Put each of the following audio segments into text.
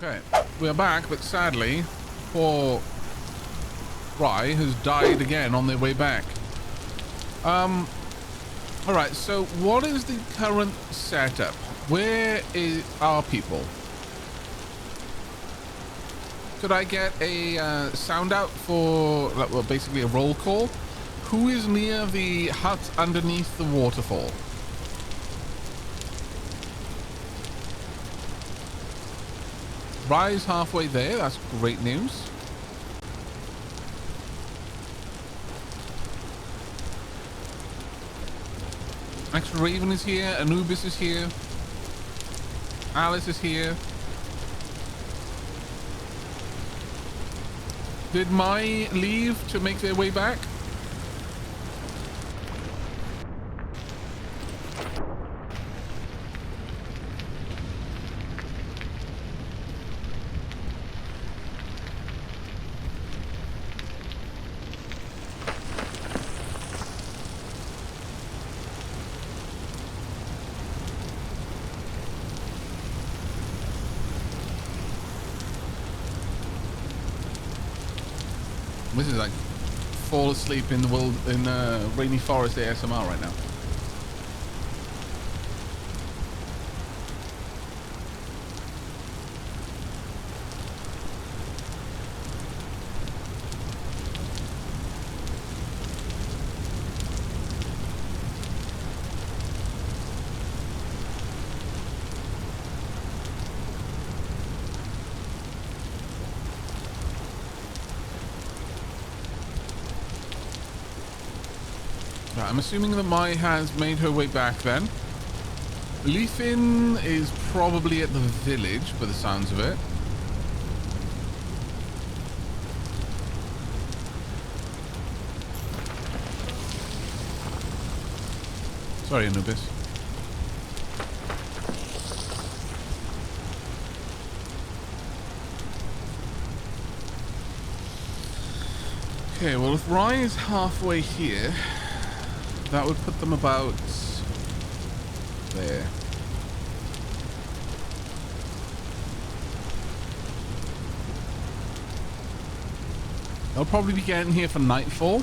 Okay, we're back, but sadly, poor Rye has died again on their way back. Alright, so what is the current setup? Where are people? Could I get a sound out for, well, basically a roll call? Who is near the hut underneath the waterfall? Rye's halfway there. That's great news. Extra Raven is here. Anubis is here. Alice is here. Did Mai leave to make their way back? This is like fall asleep in the world in rainy forest ASMR right now. I'm assuming that Mai has made her way back then. Leafin is probably at the village by the sounds of it. Sorry, Anubis. Okay, well, if Rye is halfway here, that would put them about there. They'll probably be getting here for nightfall.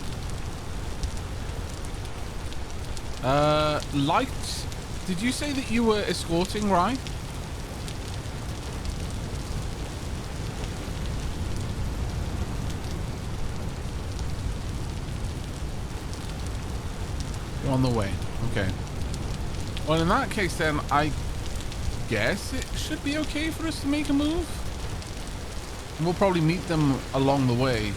Light, did you say that you were escorting Rye? You're on the way. Okay. Well, in that case, then, I guess it should be okay for us to make a move. And we'll probably meet them along the way.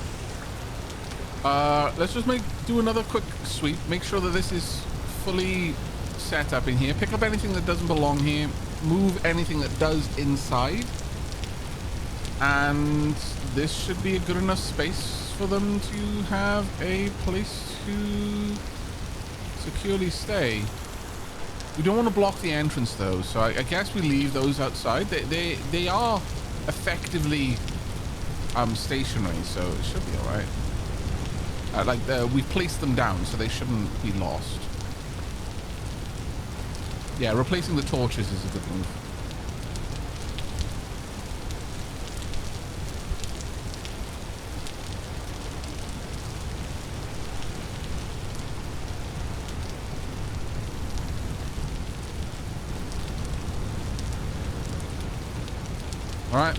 Let's just do another quick sweep. Make sure that this is fully set up in here. Pick up anything that doesn't belong here. Move anything that does inside. And this should be a good enough space for them to have a place to securely stay. We don't want to block the entrance though, so I guess we leave those outside. They are effectively stationary, so it should be all right. We placed them down, so they shouldn't be lost. Yeah, replacing the torches is a good move. All right.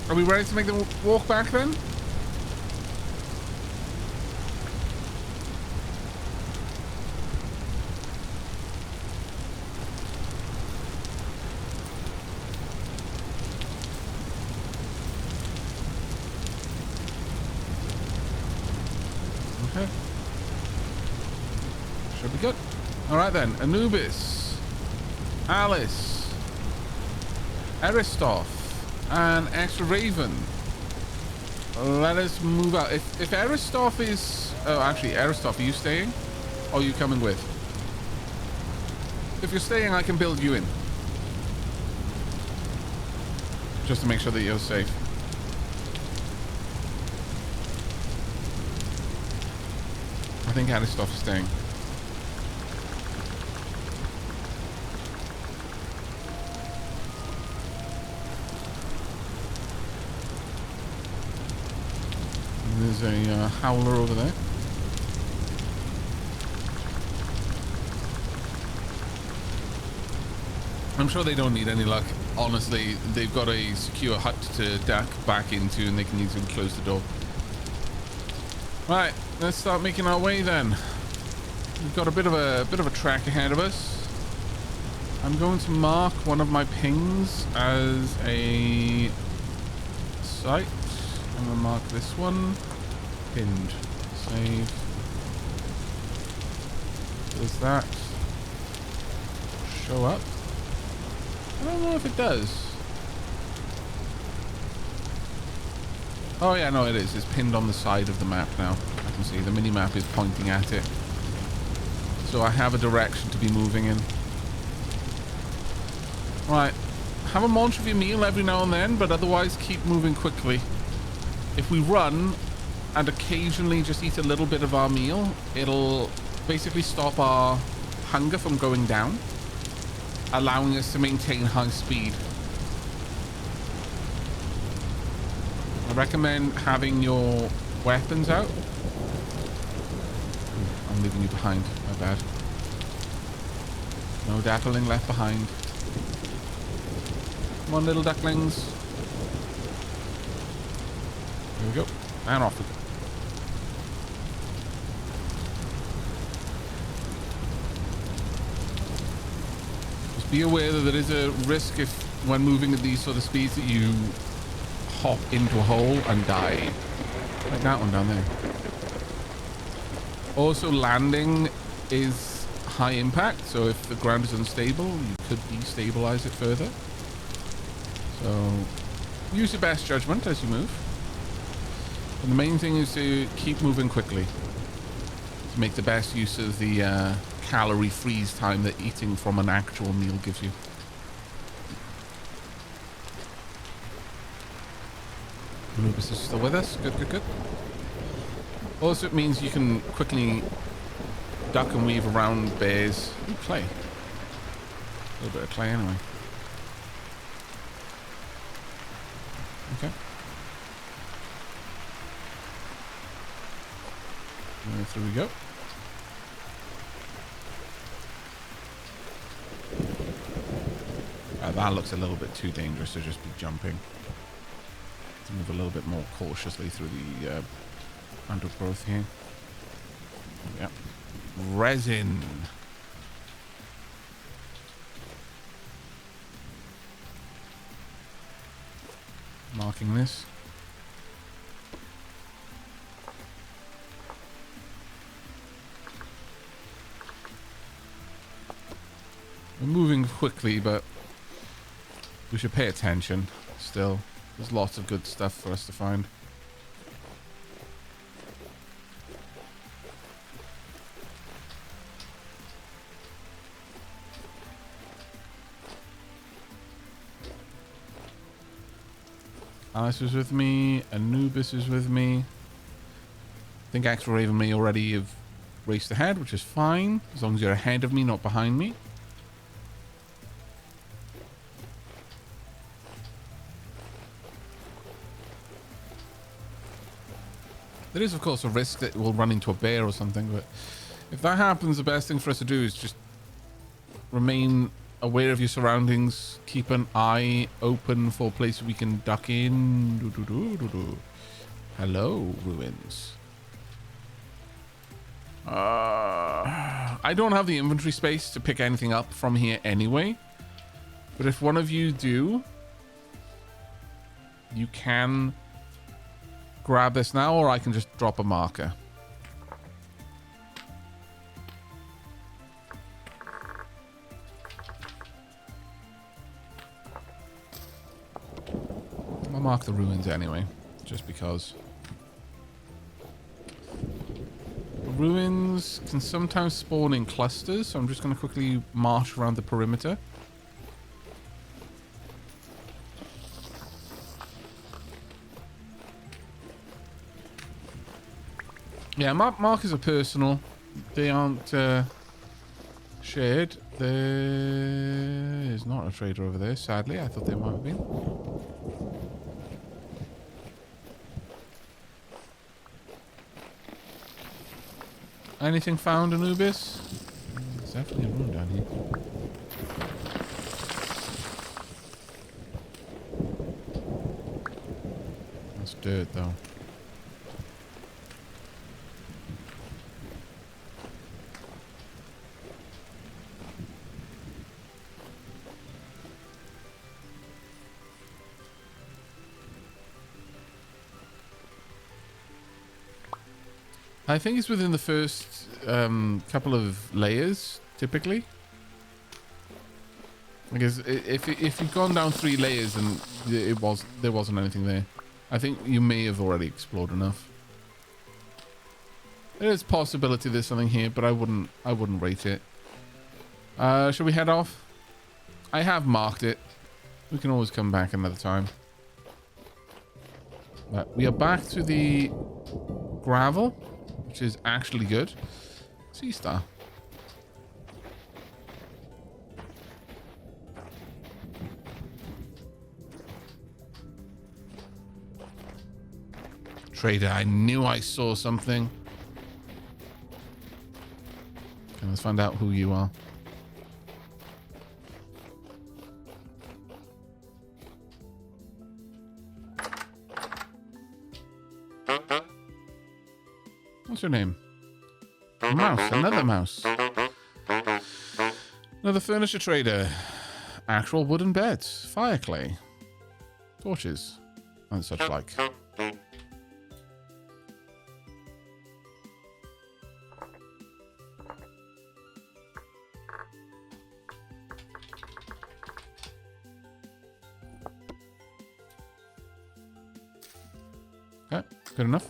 Are we ready to make them walk back then? Okay. Should be good. All right then. Anubis, Alice, Aristoph, and Extra Raven. Let us move out. If Aristoph is... Oh, actually, Aristoph, are you staying? Or are you coming with? If you're staying, I can build you in. Just to make sure that you're safe. I think Aristoph is staying. there's a howler over there. I'm sure they don't need any luck. Honestly, they've got a secure hut to duck back into, and they can easily close the door. Right, let's start making our way then. We've got a bit of a track ahead of us. I'm going to mark one of my pings as a site. I'm going to mark this one. Pinned. Save. Does that show up? I don't know if it does. Oh yeah, no, it is. It's pinned on the side of the map now. I can see the mini-map is pointing at it. So I have a direction to be moving in. Right. Have a munch of your meal every now and then, but otherwise keep moving quickly. If we run and occasionally just eat a little bit of our meal, it'll basically stop our hunger from going down, allowing us to maintain high speed. I recommend having your weapons out. Ooh, I'm leaving you behind. My bad. No dappling left behind. Come on, little ducklings. Here we go. And off we go. Just be aware that there is a risk if, when moving at these sort of speeds, that you hop into a hole and die. Like that one down there. Also, landing is high impact, so if the ground is unstable, you could destabilize it further. So use your best judgment as you move. And the main thing is to keep moving quickly to make the best use of the calorie freeze time that eating from an actual meal gives you. Anubis is still with us. Good, good, good. Also, it means you can quickly duck and weave around bears. Ooh, clay. A little bit of clay anyway. Okay. Through we go. That looks a little bit too dangerous to just be jumping. To move a little bit more cautiously through the undergrowth here. Yep. Resin. Marking this. We're moving quickly, but we should pay attention still. There's lots of good stuff for us to find. Alice is with me. Anubis is with me. I think Axel Raven may already have raced ahead, which is fine. As long as you're ahead of me, not behind me. There is, of course, a risk that we'll run into a bear or something, but if that happens, the best thing for us to do is just remain aware of your surroundings. Keep an eye open for places we can duck in. Hello, ruins. I don't have the inventory space to pick anything up from here anyway, but if one of you do, you can grab this now, or I can just drop a marker. I'll mark the ruins anyway, just because. The ruins can sometimes spawn in clusters, so I'm just going to quickly march around the perimeter. Yeah, markers are personal. They aren't shared. There is not a trader over there, sadly. I thought there might have been. Anything found, Anubis? There's definitely a room down here. That's dirt, though. I think it's within the first couple of layers, typically. Because if you've gone down 3 layers and there wasn't anything there, I think you may have already explored enough. There is possibility there's something here, but I wouldn't rate it. Shall we head off? I have marked it. We can always come back another time. But we are back to the gravel, which is actually good. Sea star. Trader, I knew I saw something. Okay, let's find out who you are. What's your name? A mouse. Another mouse. Another furniture trader. Actual wooden beds. Fire clay. Torches. And such like. Okay, good enough.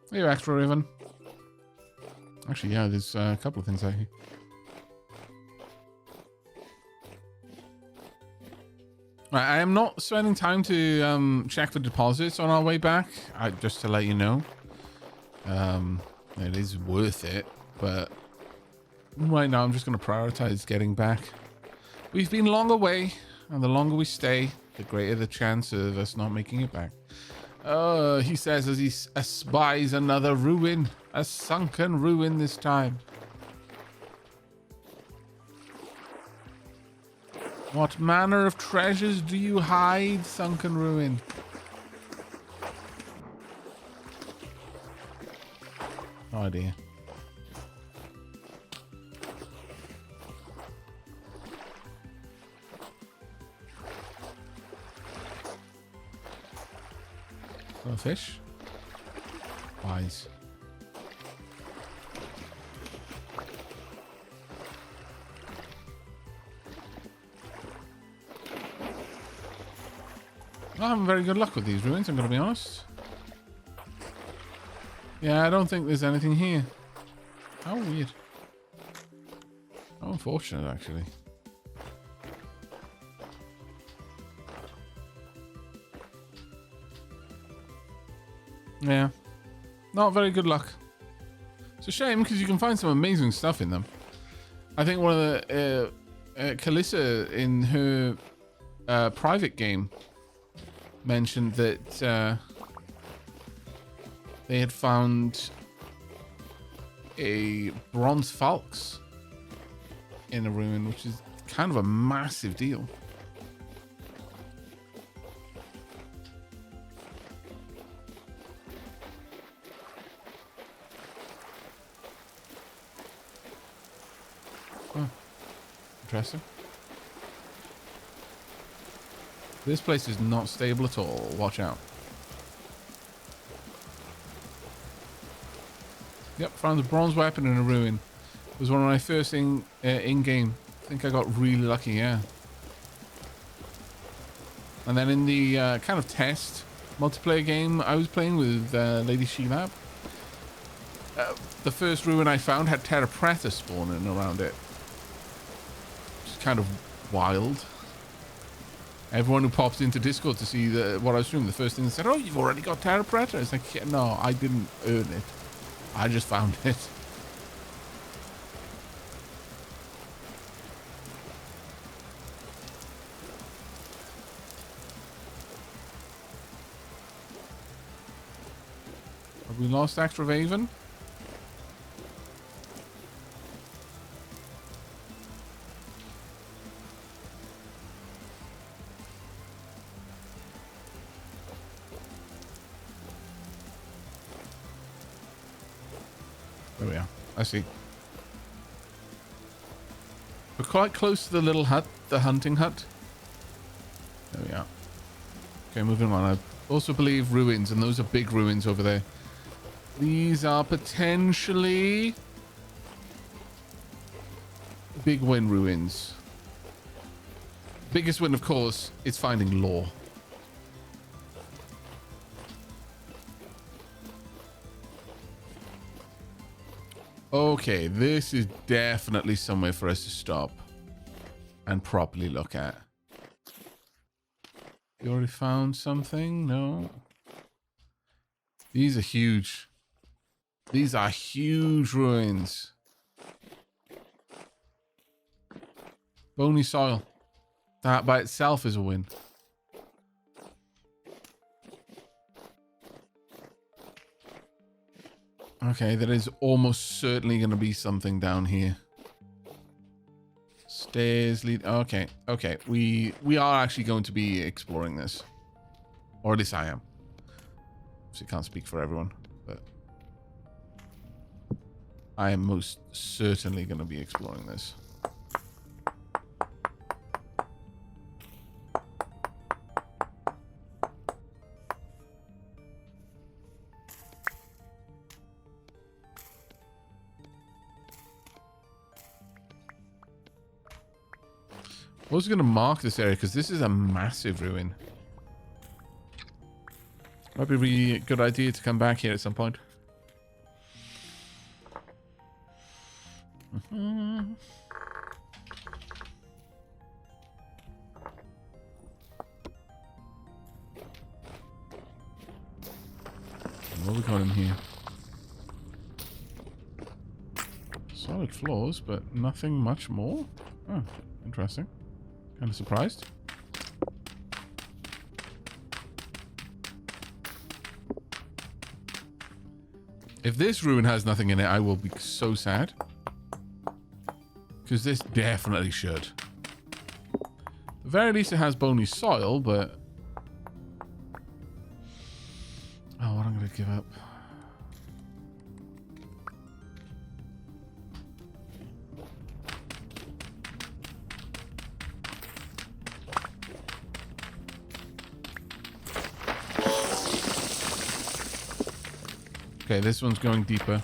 Are you extra even? Actually, yeah, there's a couple of things out here. Right, I am not spending time to check for deposits on our way back. Just to let you know. It is worth it, but right now I'm just going to prioritize getting back. We've been long away, and the longer we stay, the greater the chance of us not making it back. He says as he espies another ruin. A sunken ruin this time. What manner of treasures do you hide, sunken ruin? No idea. A fish? Wise. I'm having very good luck with these ruins, I'm going to be honest. Yeah, I don't think there's anything here. How weird. How unfortunate, actually. Yeah. Not very good luck. It's a shame because you can find some amazing stuff in them. I think one of the... Kalissa in her private game mentioned that they had found a bronze falx in a ruin, which is kind of a massive deal. Oh, interesting. This place is not stable at all. Watch out. Yep, found a bronze weapon in a ruin. It was one of my first in-game. I think I got really lucky, yeah. And then in the kind of test multiplayer game I was playing with Lady Sheelab, the first ruin I found had Terra Preta spawning around it. Which is kind of wild. Everyone who pops into Discord to see what I was doing, the first thing they said, "Oh, you've already got Terra Preta." It's like, yeah, no, I didn't earn it. I just found it. Have we lost Actor of Avon? There we are. I see. We're quite close to the little hut, the hunting hut. There we are. Okay, moving on. I also believe ruins, and those are big ruins over there. These are potentially big win ruins. Biggest win, of course, is finding lore. Okay, this is definitely somewhere for us to stop and properly look at. You already found something? No. These are huge. These are huge ruins. Bony soil. That by itself is a win. Okay, there is almost certainly going to be something down here. Stairs lead. Okay, okay. We are actually going to be exploring this, or at least I am. So I can't speak for everyone, but I am most certainly going to be exploring this. I was going to mark this area because this is a massive ruin. Might be a really good idea to come back here at some point. What have we got in here? Solid floors, but nothing much more? Oh, interesting. Kind of surprised. If this ruin has nothing in it, I will be so sad. Because this definitely should. At the very least it has bony soil, but... Oh, what I'm going to give up. Okay, this one's going deeper.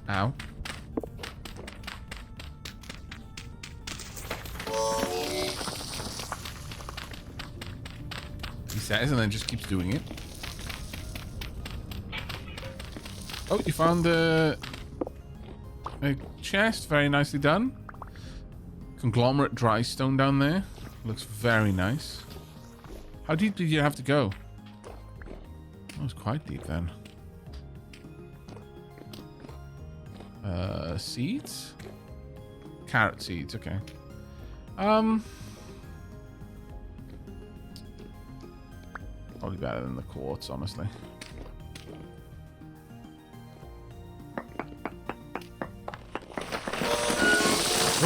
Ow. He says and then just keeps doing it. Oh, you found a chest. Very nicely done. Conglomerate dry stone down there. Looks very nice. How deep did you have to go? That was quite deep then. Seeds? Carrot seeds, okay. Probably better than the quartz, honestly.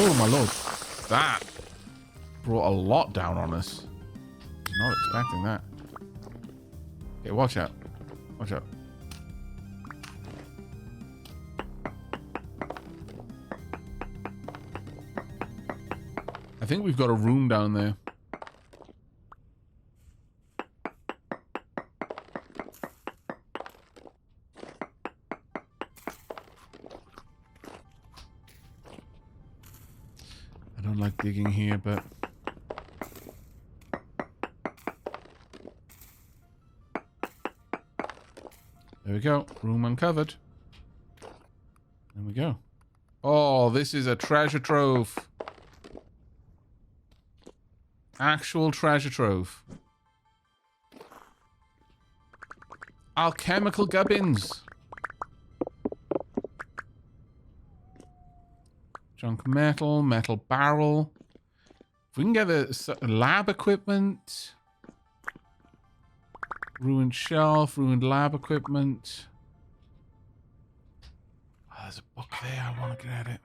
Oh my lord. That brought a lot down on us. Not expecting that. Okay, watch out. Watch out. I think we've got a room down there. I don't like digging here, but... There we go. Room uncovered. There we go. Oh, this is a treasure trove. Actual treasure trove. alchemical gubbins. Junk metal, metal barrel. If we can get the lab equipment. Ruined shelf, ruined lab equipment. Oh, there's a book there. I want to get at it.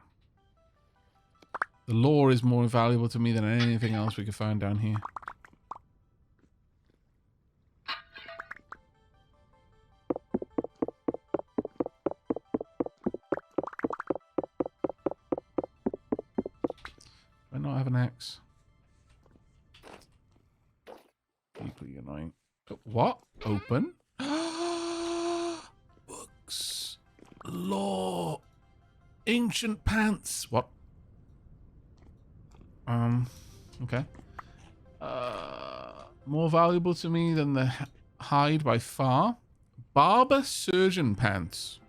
The lore is more valuable to me than anything else we could find down here. Do I not have an axe? Deeply annoying. What? Open? Books. Law. Ancient pants. What? Okay. More valuable to me than the hide by far. Barber surgeon pants.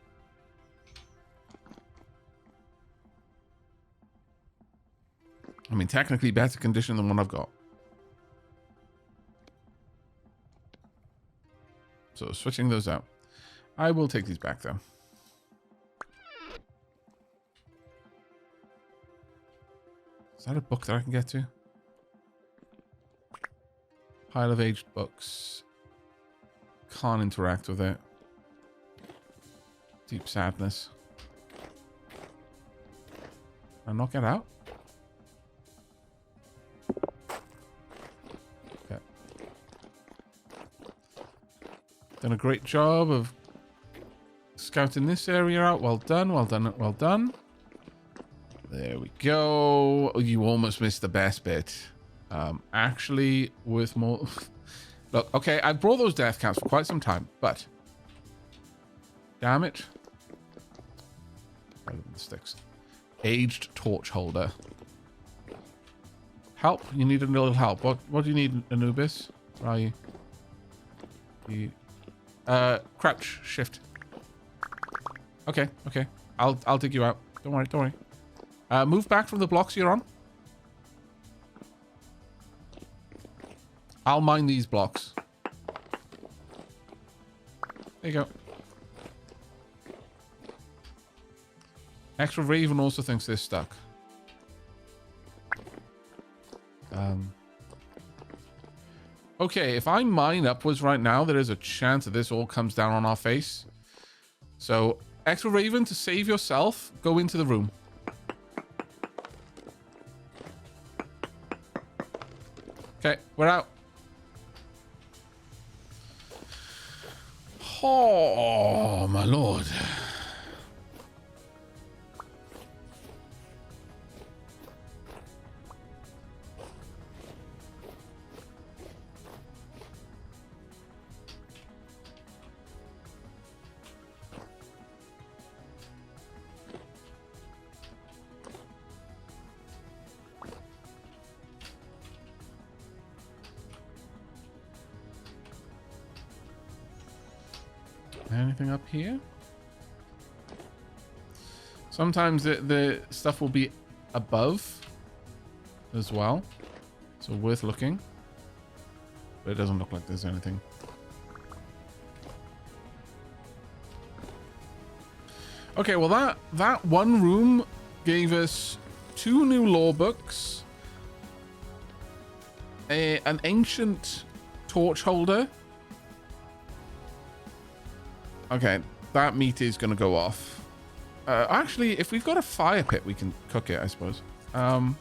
I mean, technically better condition than what I've got. So switching those out. I will take these back though. Is that a book that I can get to? Pile of aged books. Can't interact with it. Deep sadness. Can I not get out? Okay. Done a great job of scouting this area out. Well done, well done, well done. There we go. Oh, you almost missed the best bit. Actually, worth more. Look, okay, I brought those death counts for quite some time, but damn it. Rather than the sticks. Aged torch holder. Help? You need a little help. What do you need, Anubis? Where are you? Crouch, shift. Okay, okay. I'll dig you out. Don't worry, don't worry. Move back from the blocks you're on. I'll mine these blocks. There you go. Extra Raven also thinks they're stuck. Okay, if I mine upwards right now, there is a chance that this all comes down on our face. So, Extra Raven, to save yourself, go into the room. Okay, we're out. Oh, my lord. Anything up here? Sometimes the stuff will be above as well. So worth looking. But it doesn't look like there's anything. Okay, well that one room gave us 2 new lore books. An ancient torch holder. Okay, that meat is going to go off. Actually, if we've got a fire pit, we can cook it, I suppose. And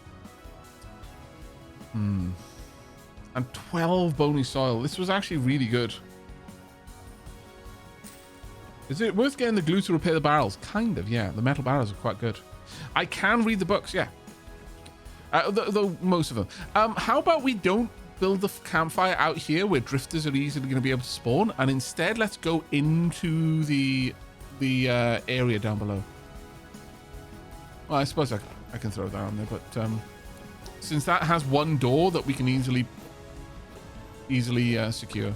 12 bony soil. This was actually really good. Is it worth getting the glue to repair the barrels? Kind of, yeah. The metal barrels are quite good. I can read the books, yeah. Though most of them. How about we don't build the campfire out here where drifters are easily going to be able to spawn, and instead let's go into the area down below. Well, I suppose I can throw that on there, but since that has one door that we can easily secure.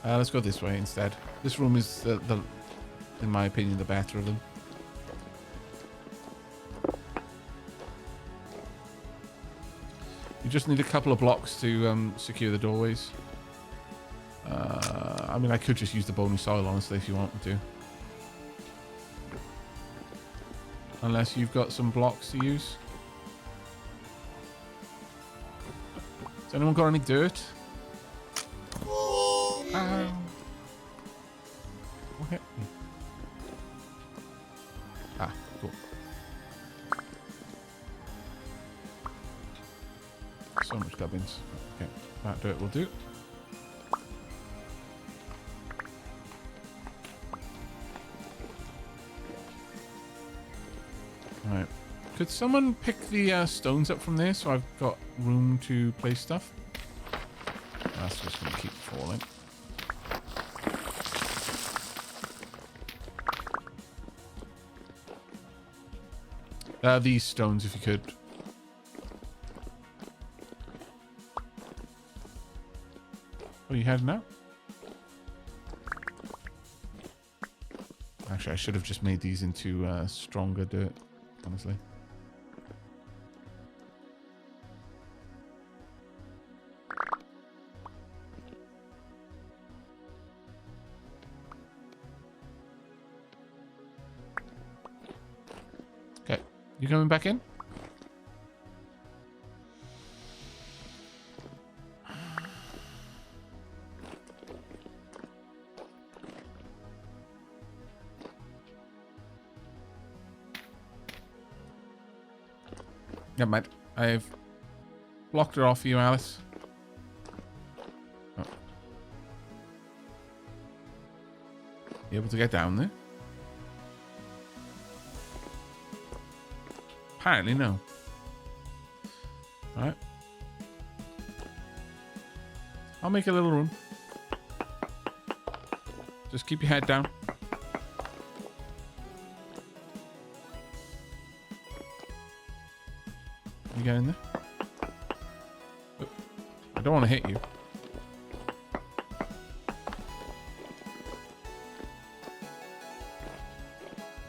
Let's go this way instead. This room is in my opinion, the better of them. You just need a couple of blocks to secure the doorways. I mean, I could just use the bony soil, honestly, if you want me to. Unless you've got some blocks to use. Has anyone got any dirt? Ow. What hit me? Ah, cool. So much gubbins. Okay, that dirt will do. Alright. Could someone pick the stones up from there so I've got room to place stuff? That's just going to keep falling. These stones, if you could. Where are you heading now? Actually, I should have just made these into stronger dirt, honestly. Okay, you coming back in? Never mind. I've blocked it off for you, Alice. Oh. You able to get down there? Apparently, no. Alright. I'll make a little room. Just keep your head down. You get in there? Oh, I don't want to hit you.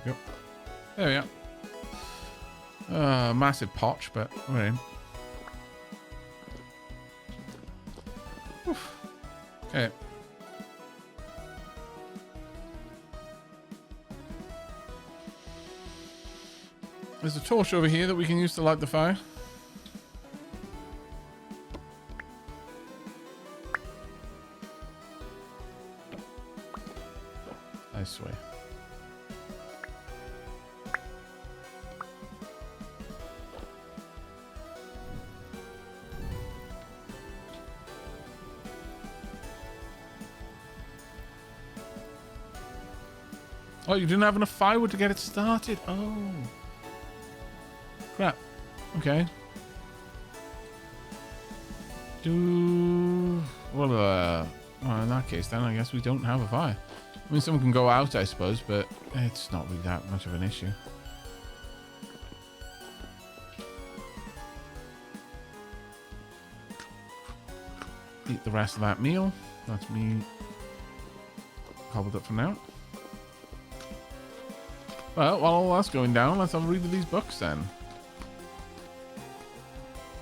Yep. There we are. Massive potch, but we're in. Oof. Okay. There's a torch over here that we can use to light the fire. I swear. Oh, you didn't have enough firewood to get it started. Oh. Crap. Okay. Well, in that case, then I guess we don't have a fire. I mean, someone can go out, I suppose, but it's not really that much of an issue. Eat the rest of that meal. That's me cobbled up for now. Well, while all that's going down, let's have a read of these books then.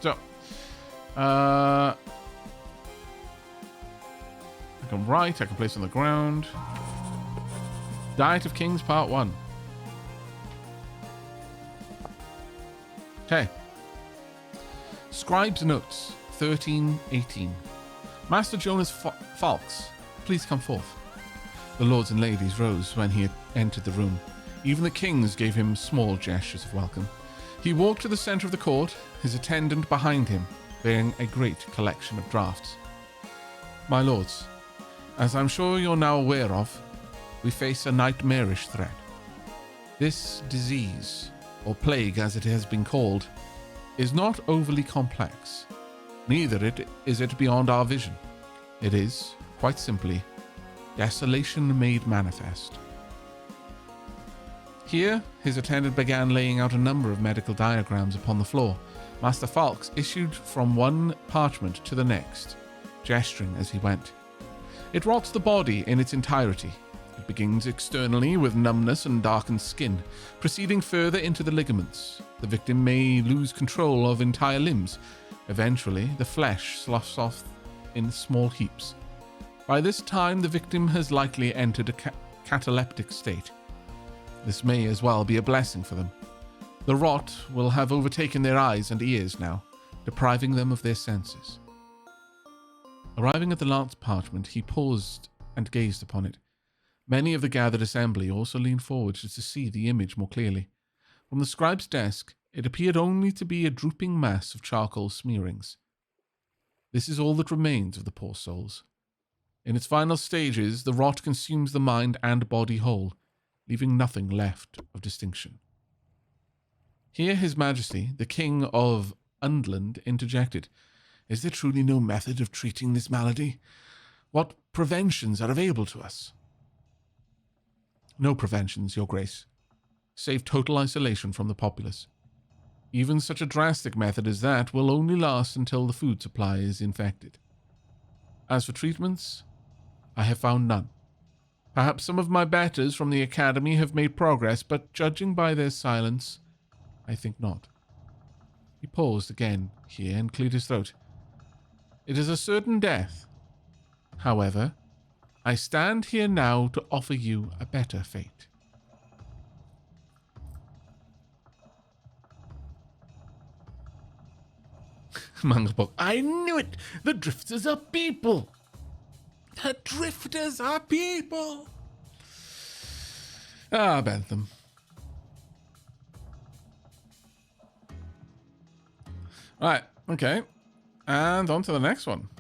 So, I can write, I can place on the ground. Diet of Kings, Part 1. Okay. Scribe's Notes, 1318. Master Jonas Falks, please come forth. The lords and ladies rose when he entered the room. Even the kings gave him small gestures of welcome. He walked to the center of the court, his attendant behind him, bearing a great collection of drafts. My lords, as I'm sure you're now aware of, we face a nightmarish threat. This disease, or plague as it has been called, is not overly complex. Neither is it beyond our vision. It is, quite simply, desolation made manifest. Here, his attendant began laying out a number of medical diagrams upon the floor. Master Falks issued from one parchment to the next, gesturing as he went. It rots the body in its entirety. It begins externally with numbness and darkened skin, proceeding further into the ligaments. The victim may lose control of entire limbs, Eventually, the flesh sloughs off in small heaps. By this time, the victim has likely entered a cataleptic state. This may as well be a blessing for them. The rot will have overtaken their eyes and ears now, depriving them of their senses. Arriving at the last parchment, he paused and gazed upon it. Many of the gathered assembly also leaned forward to see the image more clearly. From the scribe's desk, it appeared only to be a drooping mass of charcoal smearings. This is all that remains of the poor souls. In its final stages, the rot consumes the mind and body whole, leaving nothing left of distinction. Here His Majesty, the King of Undland, interjected. Is there truly no method of treating this malady? What preventions are available to us? No preventions, Your Grace, save total isolation from the populace. Even such a drastic method as that will only last until the food supply is infected. As for treatments, I have found none. Perhaps some of my betters from the Academy have made progress, but judging by their silence, I think not. He paused again here and cleared his throat. It is a certain death. However, I stand here now to offer you a better fate. Mang's book. I knew it! The drifters are people! The drifters are people! Ah, Bentham. Right, okay. And on to the next one.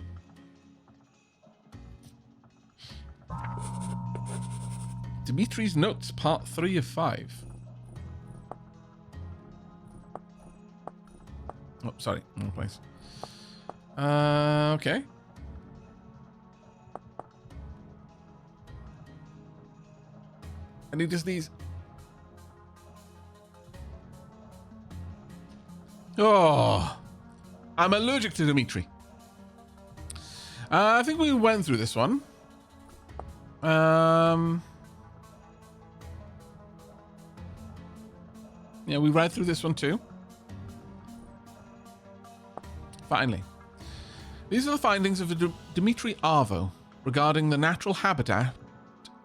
Dimitri's Notes, part 3 of 5. Oh, sorry, wrong place. Okay. And he just needs... Oh, I'm allergic to Dimitri. I think we went through this one. Yeah, we read through this one too. Finally. These are the findings of Dimitri Arvo regarding the natural habitat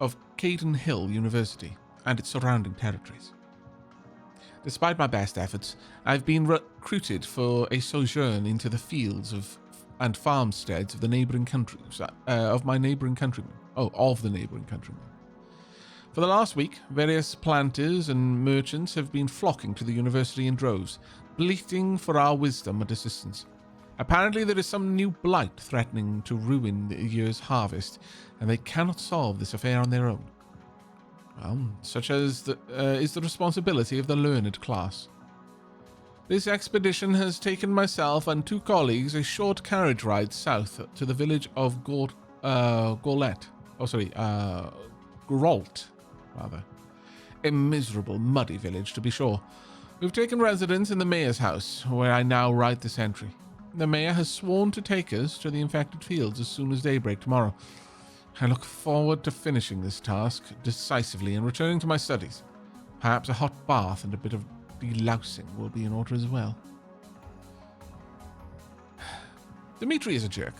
of Caden Hill University and its surrounding territories. Despite my best efforts, I've been recruited for a sojourn into the fields and farmsteads of the neighbouring countries, of the neighbouring countrymen. For the last week, various planters and merchants have been flocking to the university in droves, bleating for our wisdom and assistance. Apparently there is some new blight threatening to ruin the year's harvest, and they cannot solve this affair on their own. Well, such as is the responsibility of the learned class. This expedition has taken myself and 2 colleagues a short carriage ride south to the village of Gault, rather. A miserable, muddy village, to be sure. We've taken residence in the mayor's house, where I now write this entry. The mayor has sworn to take us to the infected fields as soon as daybreak tomorrow. I look forward to finishing this task decisively and returning to my studies. Perhaps a hot bath and a bit of delousing will be in order as well. Dimitri is a jerk.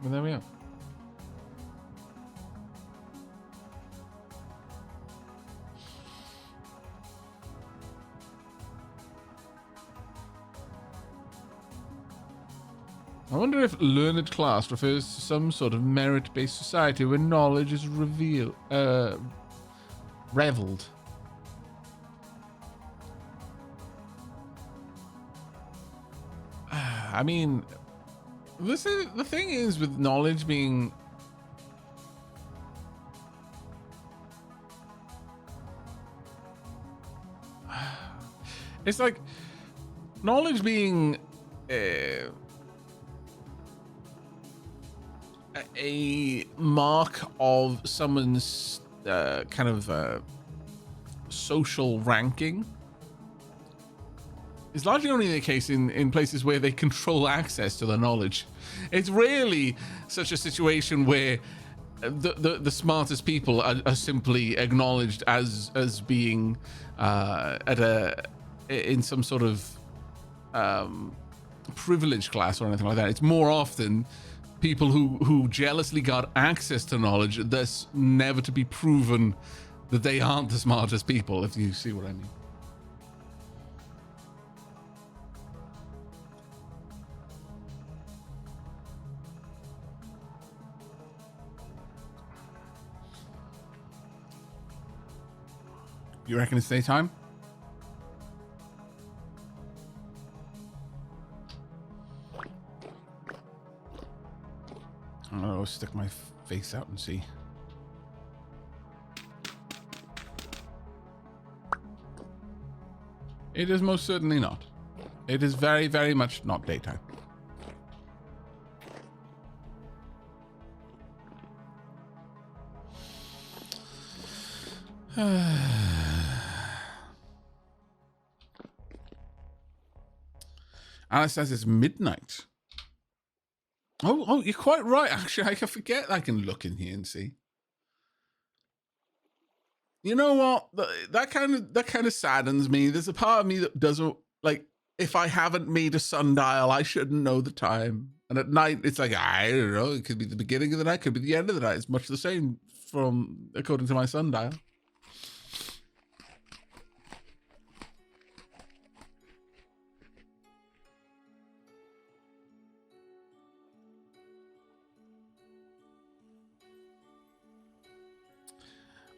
Well, there we are. I wonder if learned class refers to some sort of merit-based society where knowledge is revealed, reveled. I mean, the thing is with knowledge being it's like knowledge being a mark of someone's kind of social ranking is largely only the case in places where they control access to the knowledge. It's rarely such a situation where the smartest people are simply acknowledged as being in some sort of privileged class or anything like that. It's more often people who jealously got access to knowledge, thus never to be proven that they aren't the smartest people, if you see what I mean. You reckon it's daytime? I'll stick my face out and see. It is most certainly not. It is very, very much not daytime. Alice says it's midnight. Oh, you're quite right. Actually, I can forget. I can look in here and see. You know what? That kind of saddens me. There's a part of me that doesn't like. If I haven't made a sundial, I shouldn't know the time. And at night, it's like I don't know. It could be the beginning of the night, could be the end of the night. It's much the same from according to my sundial.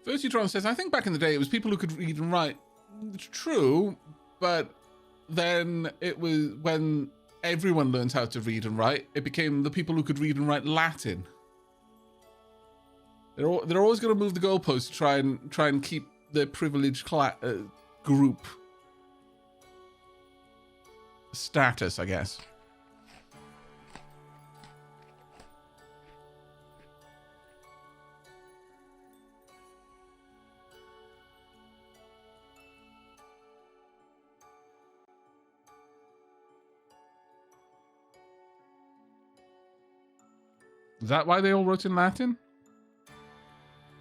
Vertitron says, I think back in the day it was people who could read and write. It's true, but then it was when everyone learns how to read and write, it became the people who could read and write Latin. They're always going to move the goalposts to try and keep the privileged group status, I guess. Is that why they all wrote in Latin?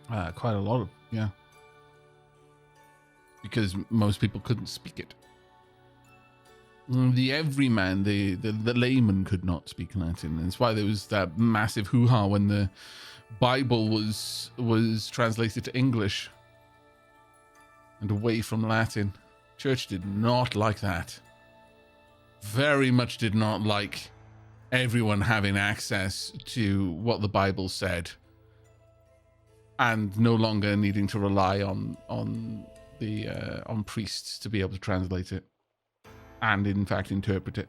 Quite a lot of, yeah. Because most people couldn't speak it. The everyman, the layman could not speak Latin. And that's why there was that massive hoo-ha when the Bible was translated to English and away from Latin. Church did not like that. Very much did not like everyone having access to what the Bible said and no longer needing to rely on priests to be able to translate it and in fact interpret it.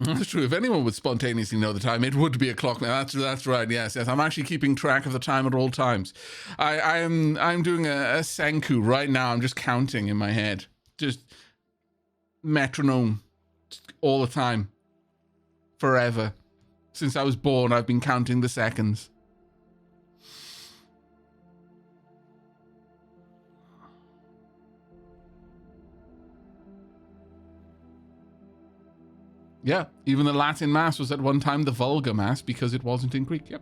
That's true. If anyone would spontaneously know the time, it would be a clock now. That's right. Yes. I'm actually keeping track of the time at all times. I'm doing a senku right now. I'm just counting in my head, just metronome all the time, forever. Since I was born, I've been counting the seconds. Yeah, even the Latin Mass was at one time the Vulgar Mass because it wasn't in Greek. Yep.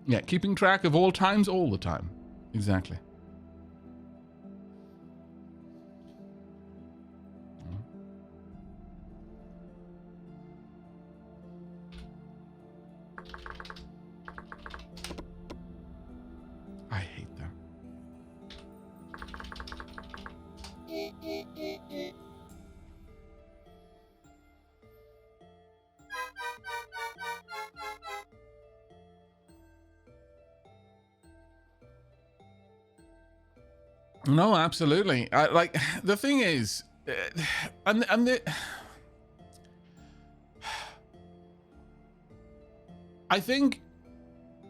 Yeah, keeping track of all times, all the time. Exactly. I hate that. No, absolutely. Like the thing is, I think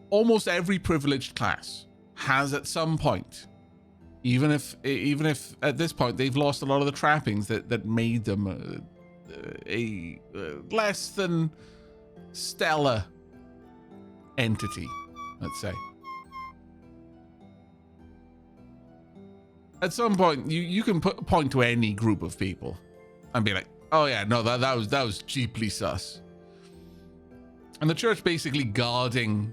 almost every privileged class has at some point, even if at this point they've lost a lot of the trappings that made them a less than stellar entity, let's say. at some point, you can point to any group of people and be like, oh yeah, no, that was cheaply sus. And the church basically guarding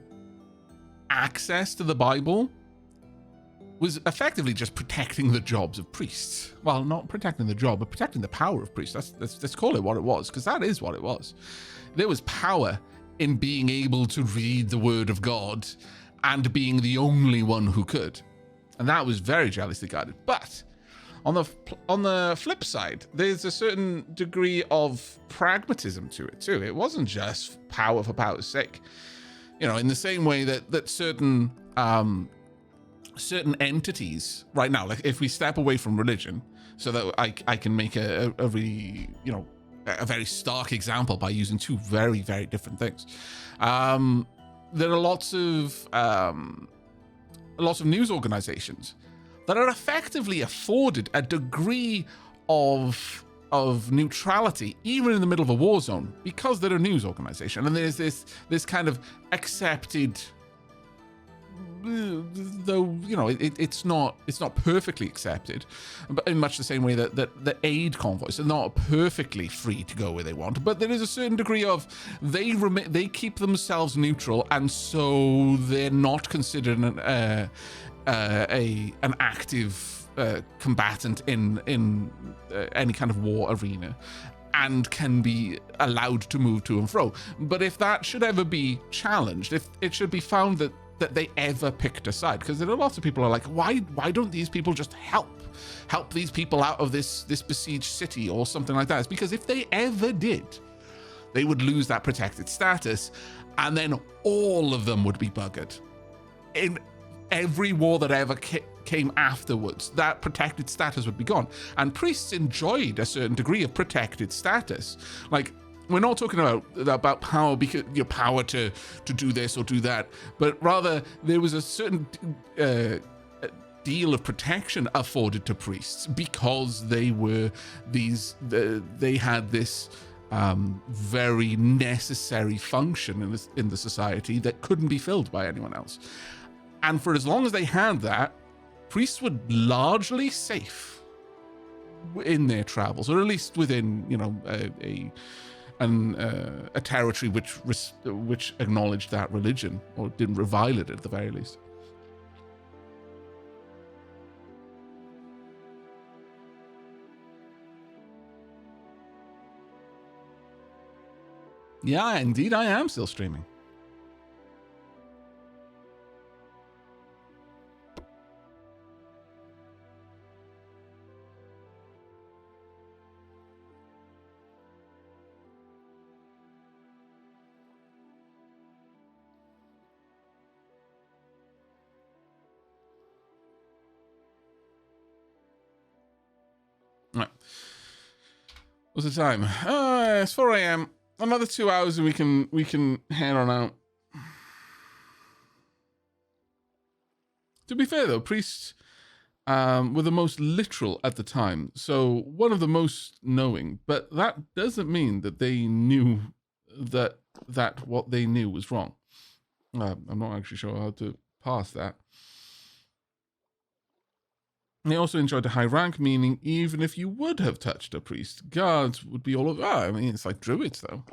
access to the Bible was effectively just protecting the jobs of priests. Well, not protecting the job, but protecting the power of priests. Let's call it what it was, because that is what it was. There was power in being able to read the word of God and being the only one who could. And that was very jealously guarded. But on the flip side, there's a certain degree of pragmatism to it too. It wasn't just power for power's sake. You know, in the same way that certain entities right now, like if we step away from religion, so that I can make a really, you know, a very stark example by using two very, very different things. There are lots of news organizations that are effectively afforded a degree of neutrality, even in the middle of a war zone, because they're a news organization. And there's this kind of accepted, though, you know, it's not perfectly accepted, but in much the same way that the aid convoys are not perfectly free to go where they want, but there is a certain degree of they keep themselves neutral, and so they're not considered an active combatant in any kind of war arena, and can be allowed to move to and fro. But if that should ever be challenged, if it should be found that they ever picked a side, because there are lots of people who are like, why don't these people just help these people out of this besieged city or something like that? It's because if they ever did, they would lose that protected status, and then all of them would be buggered. In every war that ever came afterwards, that protected status would be gone. And priests enjoyed a certain degree of protected status. Like, we're not talking about power, because your power to do this or do that, but rather there was a certain deal of protection afforded to priests because they were they had this very necessary function in the society that couldn't be filled by anyone else. And for as long as they had that, priests were largely safe in their travels, or at least within, you know, a territory which acknowledged that religion, or didn't revile it at the very least. Yeah, indeed, I am still streaming. Right. What's the time? It's 4 a.m. Another 2 hours and we can head on out. To be fair though, priests were the most literal at the time, so one of the most knowing, but that doesn't mean that they knew that what they knew was wrong. I'm not actually sure how to pass that. They also enjoyed a high rank, meaning even if you would have touched a priest, guards would be all over. I mean, it's like druids, though.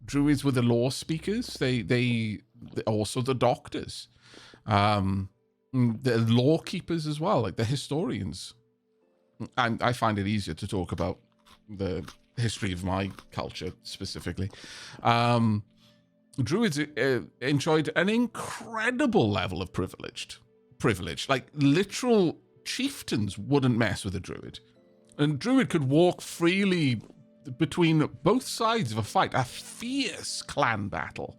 Druids were the law speakers. They also the doctors, the law keepers as well, like the historians. And I find it easier to talk about the history of my culture specifically. Druids enjoyed an incredible level of privilege. Like literal chieftains wouldn't mess with a druid, and druid could walk freely between both sides of a fight, a fierce clan battle,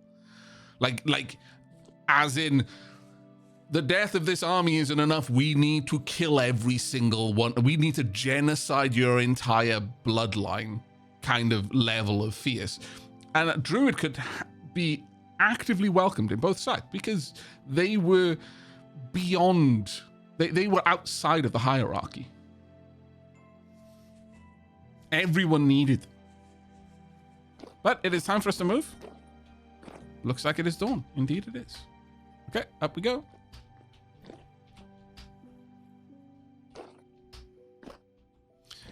like as in the death of this army isn't enough, we need to kill every single one, we need to genocide your entire bloodline kind of level of fierce. And a druid could be actively welcomed in both sides because they were beyond, they were outside of the hierarchy. Everyone needed them. But it is time for us to move. Looks like it is dawn. Indeed it is. Okay, up we go.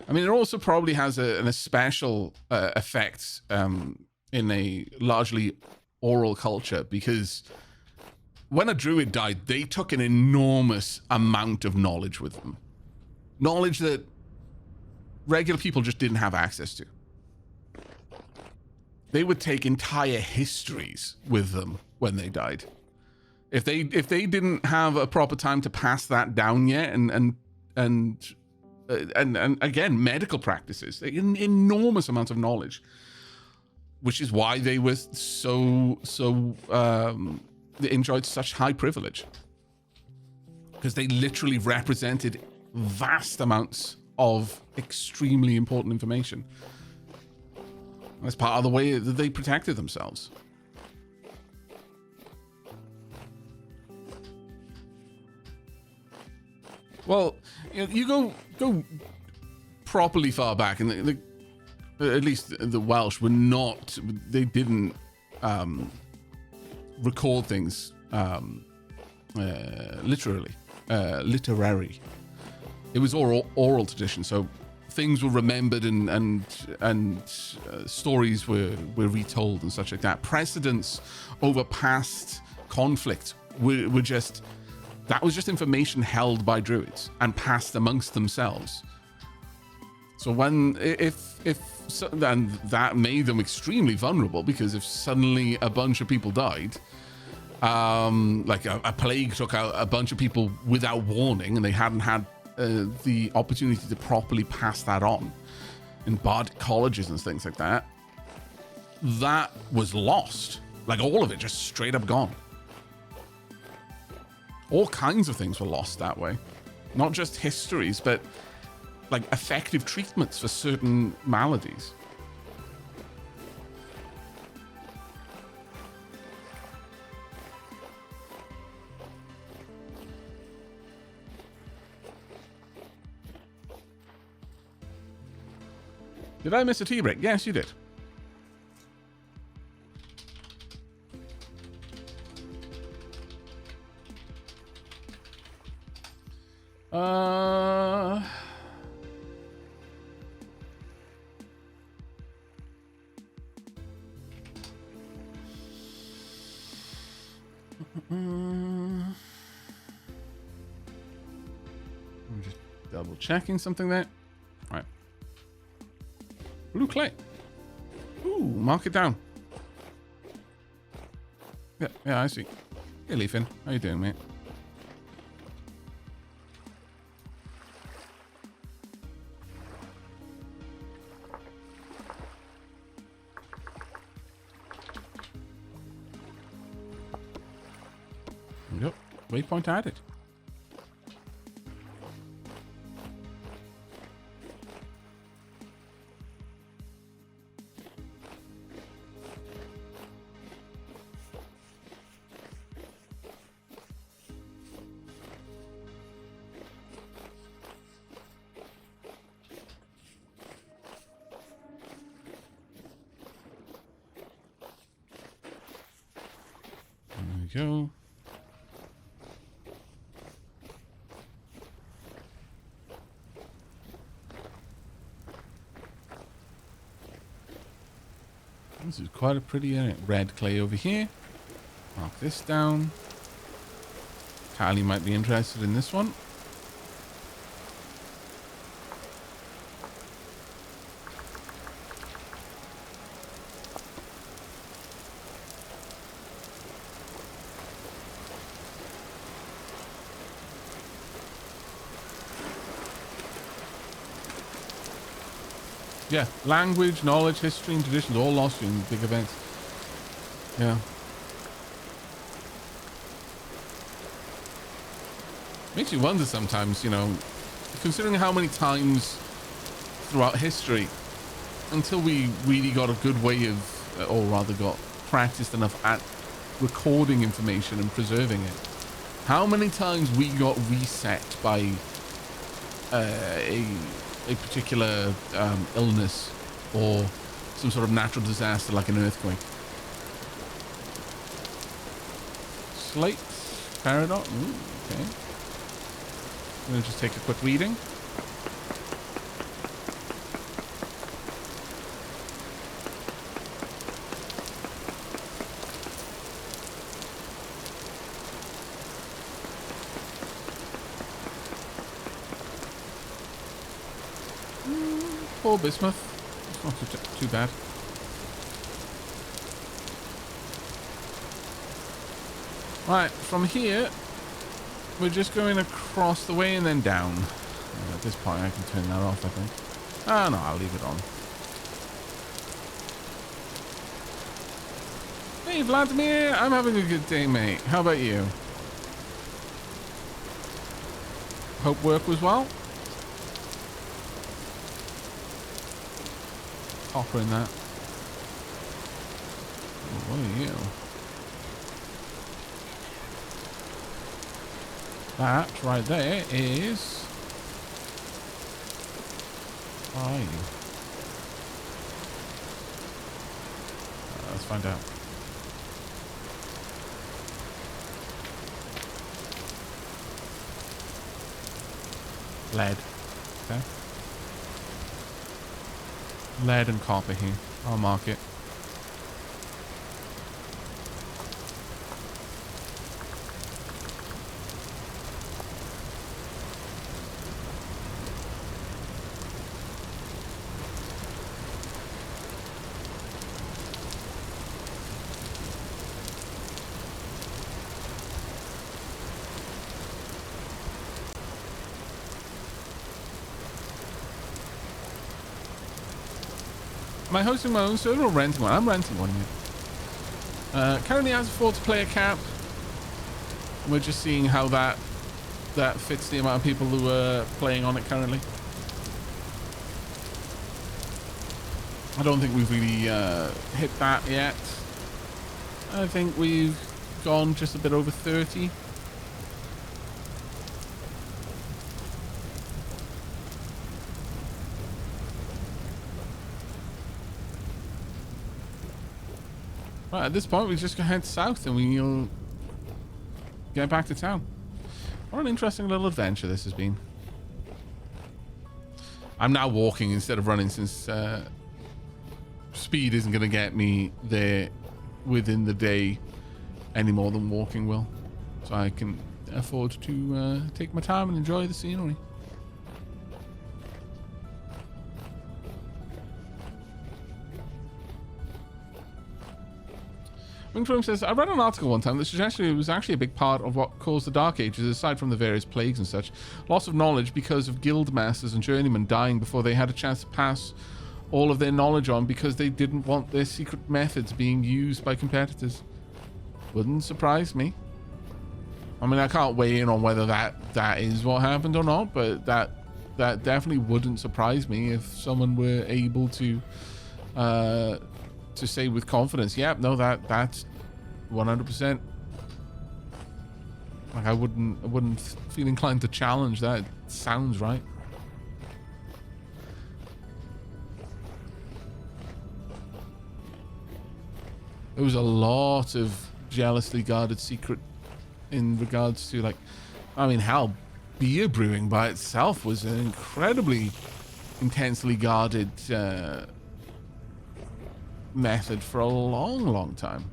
I mean, it also probably has a special effect in a largely oral culture, because when a druid died, they took an enormous amount of knowledge with them. Knowledge that regular people just didn't have access to. They would take entire histories with them when they died. If they didn't have a proper time to pass that down yet, and again, medical practices, enormous amounts of knowledge, which is why they were they enjoyed such high privilege, because they literally represented vast amounts of extremely important information. That's part of the way that they protected themselves. Well, you go properly far back, and at least the Welsh were not. They didn't record things literary. It was oral tradition, so things were remembered and stories were retold and such like that. Precedents over past conflict were just. That was just information held by druids and passed amongst themselves. So then that made them extremely vulnerable, because if suddenly a bunch of people died, like a plague took out a bunch of people without warning, and they hadn't had the opportunity to properly pass that on in bardic colleges and things like that, that was lost. Like all of it, just straight up gone. All kinds of things were lost that way. Not just histories, but like effective treatments for certain maladies. Did I miss a tea break? Yes, you did. I'm just double checking something there. All right. Blue clay. Ooh, mark it down. Yeah, I see. Hey, Leafin. How you doing, mate? Yep. Waypoint added. There we go. This is quite a pretty red clay over here. Mark this down. Kylie might be interested in this one. Yeah, language, knowledge, history, and traditions all lost in big events. Yeah. Makes you wonder sometimes, you know, considering how many times throughout history, until we really got a good way of, or rather got practiced enough at recording information and preserving it, how many times we got reset by a particular illness or some sort of natural disaster like an earthquake. Slate paradox. Ooh, okay. I'm gonna just take a quick reading. Poor bismuth. It's not too bad. Right, from here, we're just going across the way and then down. At this point, I can turn that off, I think. Ah, no, I'll leave it on. Hey, Vladimir, I'm having a good day, mate. How about you? Hope work was well. Hopper in that. Oh, what are you? That right there is... What are you? Let's find out. Lead. Okay. Lead and copper here. I'll mark it. Am I hosting my own server or renting one? I'm renting one here. Currently has a 4-player cap. We're just seeing how that fits the amount of people who are playing on it currently. I don't think we've really hit that yet. I think we've gone just a bit over 30. Right, at this point, we just go head south and we'll get back to town. What an interesting little adventure this has been. I'm now walking instead of running since speed isn't going to get me there within the day any more than walking will. So I can afford to take my time and enjoy the scenery. Wingflame says, I read an article one time that suggested it was actually a big part of what caused the Dark Ages, aside from the various plagues and such. Loss of knowledge because of guild masters and journeymen dying before they had a chance to pass all of their knowledge on because they didn't want their secret methods being used by competitors. Wouldn't surprise me. I mean, I can't weigh in on whether that is what happened or not, but that definitely wouldn't surprise me if someone were able to say with confidence, yeah, no, that's 100%. Like, I wouldn't feel inclined to challenge that. It sounds right. There was a lot of jealously guarded secret in regards to, like, I mean, hell, beer brewing by itself was an incredibly intensely guarded method for a long time.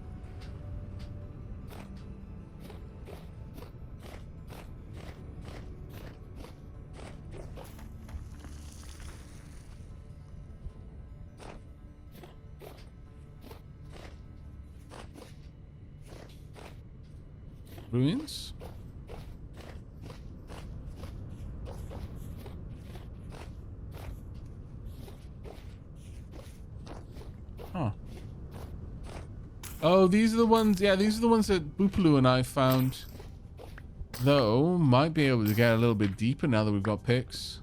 Ruins. Huh. Oh, these are the ones. Yeah, these are the ones that Boopaloo and I found. Though, might be able to get a little bit deeper now that we've got picks.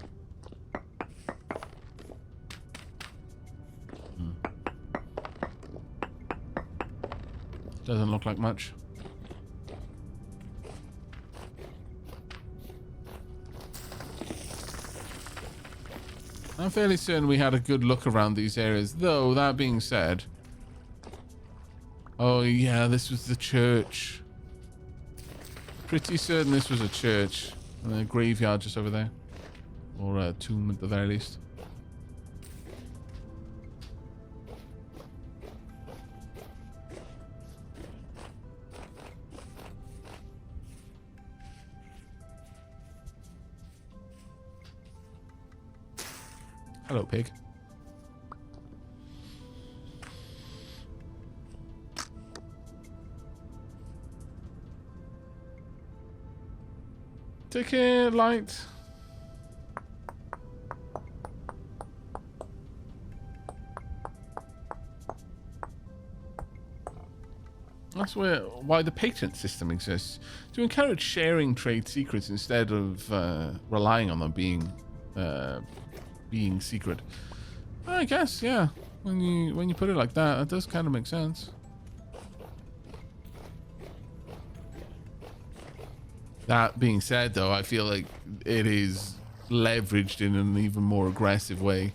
Doesn't look like much. I'm fairly certain we had a good look around these areas, though, that being said... Oh, yeah, this was the church. Pretty certain this was a church. And a graveyard just over there. Or a tomb at the very least. Hello, pig. Ticket light. That's why the patent system exists, to encourage sharing trade secrets instead of relying on them being secret. I guess, yeah. When you put it like that, it does kind of make sense. That being said, though, I feel like it is leveraged in an even more aggressive way.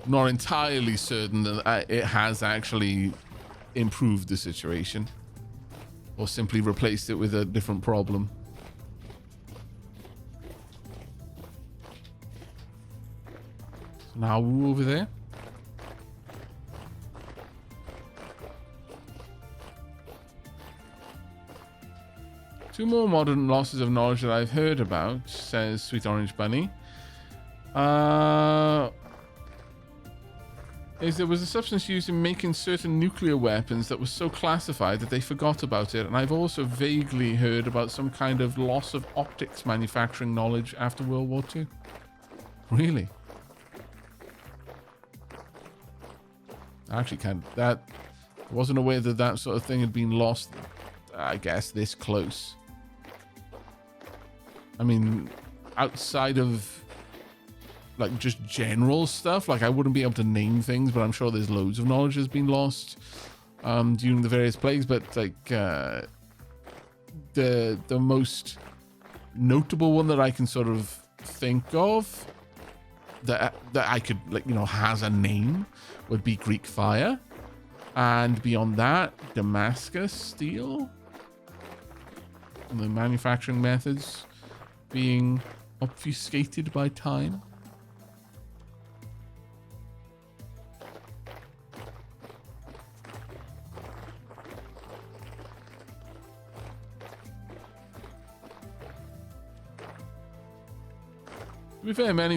Not entirely certain that it has actually improved the situation, or simply replaced it with a different problem. So now we're over there. Two more modern losses of knowledge that I've heard about, says Sweet Orange Bunny. Is there was a substance used in making certain nuclear weapons that was so classified that they forgot about it. And I've also vaguely heard about some kind of loss of optics manufacturing knowledge after World War II. Really? Actually, I wasn't aware that that sort of thing had been lost, I guess, this close. I mean, outside of like just general stuff, like I wouldn't be able to name things, but I'm sure there's loads of knowledge that's been lost during the various plagues. But like the most notable one that I can sort of think of that I could, like, you know, has a name would be Greek fire, and beyond that, Damascus steel, and the manufacturing methods being obfuscated by time. To be fair, many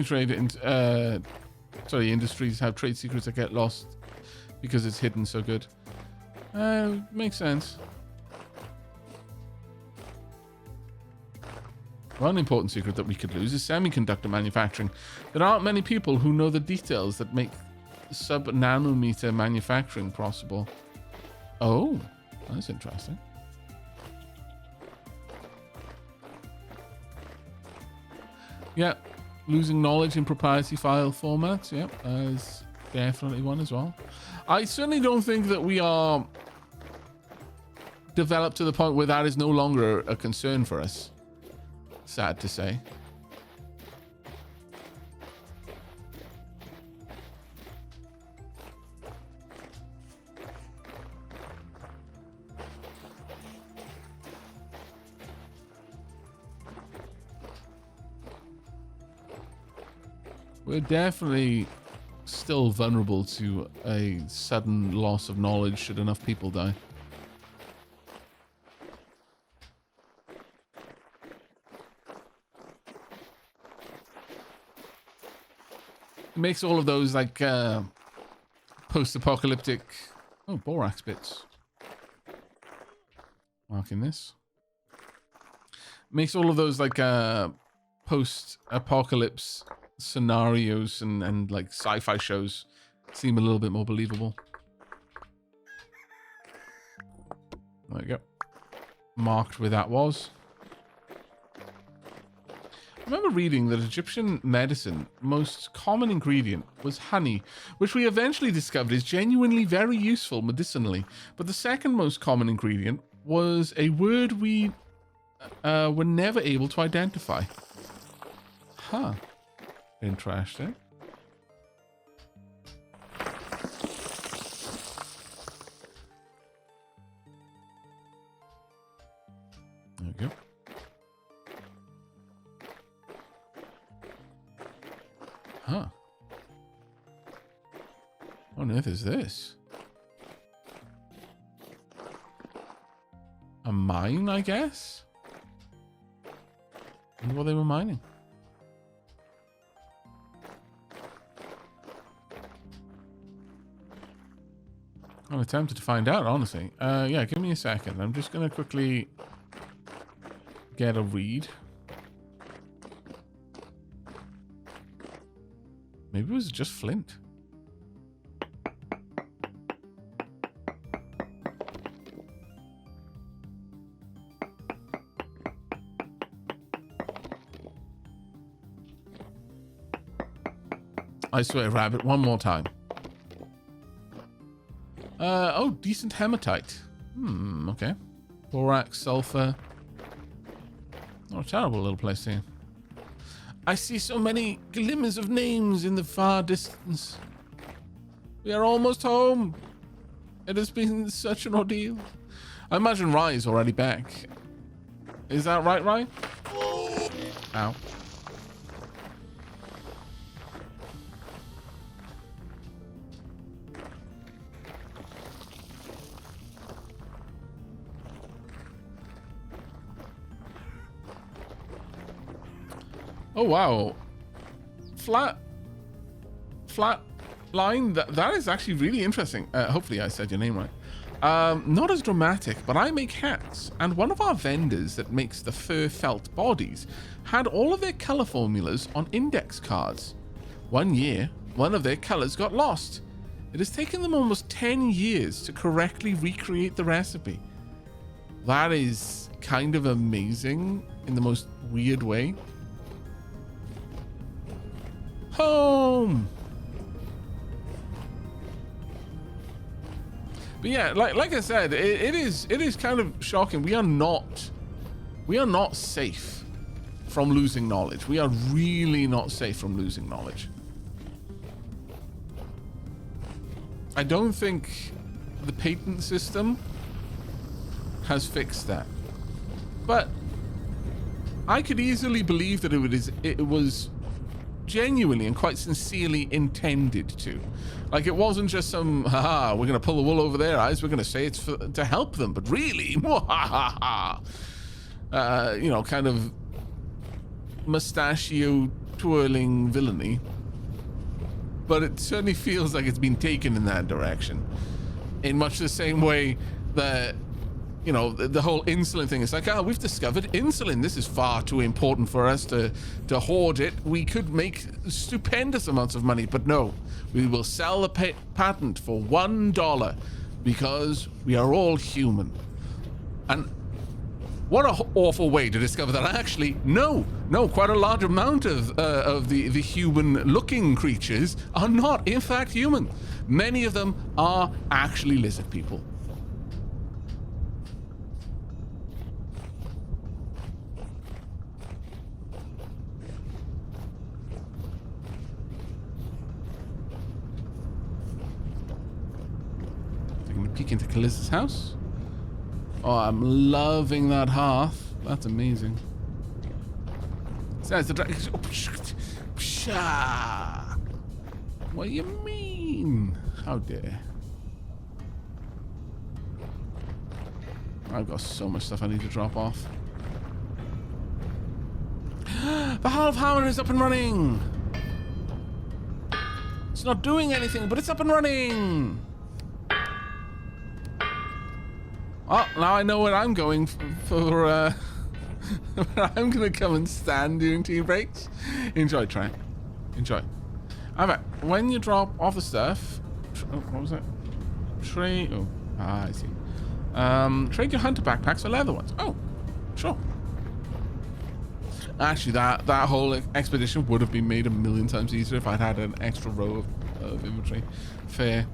industries have trade secrets that get lost because it's hidden so good. Makes sense. One important secret that we could lose is semiconductor manufacturing. There aren't many people who know the details that make sub-nanometer manufacturing possible. Oh, that's interesting. Yeah, losing knowledge in proprietary file formats. Yeah, is definitely one as well. I certainly don't think that we are developed to the point where that is no longer a concern for us. Sad to say. We're definitely still vulnerable to a sudden loss of knowledge should enough people die. It makes all of those like post-apocalyptic borax bits. Marking this. Makes all of those like post-apocalypse scenarios and like sci-fi shows seem a little bit more believable. There you go. Marked where that was. I remember reading that Egyptian medicine most common ingredient was honey, which we eventually discovered is genuinely very useful medicinally. But the second most common ingredient was a word we were never able to identify. Huh. Interesting. There we go. Huh. What on earth is this? A mine, I guess? I wonder what they were mining. I'm tempted to find out, honestly. Yeah, give me a second. I'm just going to quickly get a read. Maybe it was just flint. I swear, rabbit, one more time. Oh, decent hematite. Okay. Borax, sulfur. Not a terrible little place here. I see so many glimmers of names in the far distance. We are almost home. It has been such an ordeal. I imagine Rye is already back. Is that right, Rye? Ow. Oh, wow. Flat line. That is actually really interesting. Hopefully I said your name right. Not as dramatic, but I make hats. And one of our vendors that makes the fur felt bodies had all of their color formulas on index cards. One year, one of their colors got lost. It has taken them almost 10 years to correctly recreate the recipe. That is kind of amazing in the most weird way. Home. But yeah, like I said, it is kind of shocking. We are not safe from losing knowledge. We are really not safe from losing knowledge. I don't think the patent system has fixed that. But I could easily believe that it was genuinely and quite sincerely intended to. Like, it wasn't just some, haha, we're going to pull the wool over their eyes, we're going to say it's to help them, but really, you know, kind of mustachio twirling villainy. But it certainly feels like it's been taken in that direction. In much the same way that, you know, the whole insulin thing is like, we've discovered insulin. This is far too important for us to hoard it. We could make stupendous amounts of money, but no, we will sell the patent for $1 because we are all human. And what an awful way to discover that actually, no, quite a large amount of the human-looking creatures are not, in fact, human. Many of them are actually lizard people. Peek into Callista's house. Oh, I'm loving that hearth. That's amazing. Says the dragon. What do you mean? How dare? I've got so much stuff I need to drop off. The half hammer is up and running. It's not doing anything, but it's up and running. Oh, now I know where I'm going for I'm gonna come and stand during tea breaks. Enjoy, Trey. Enjoy. Aavak, when you drop off the stuff, what was that? Trade. Oh, I see. Trade your hunter backpacks for leather ones. Oh, sure. Actually, that whole expedition would have been made a million times easier if I'd had an extra row of inventory. Fair.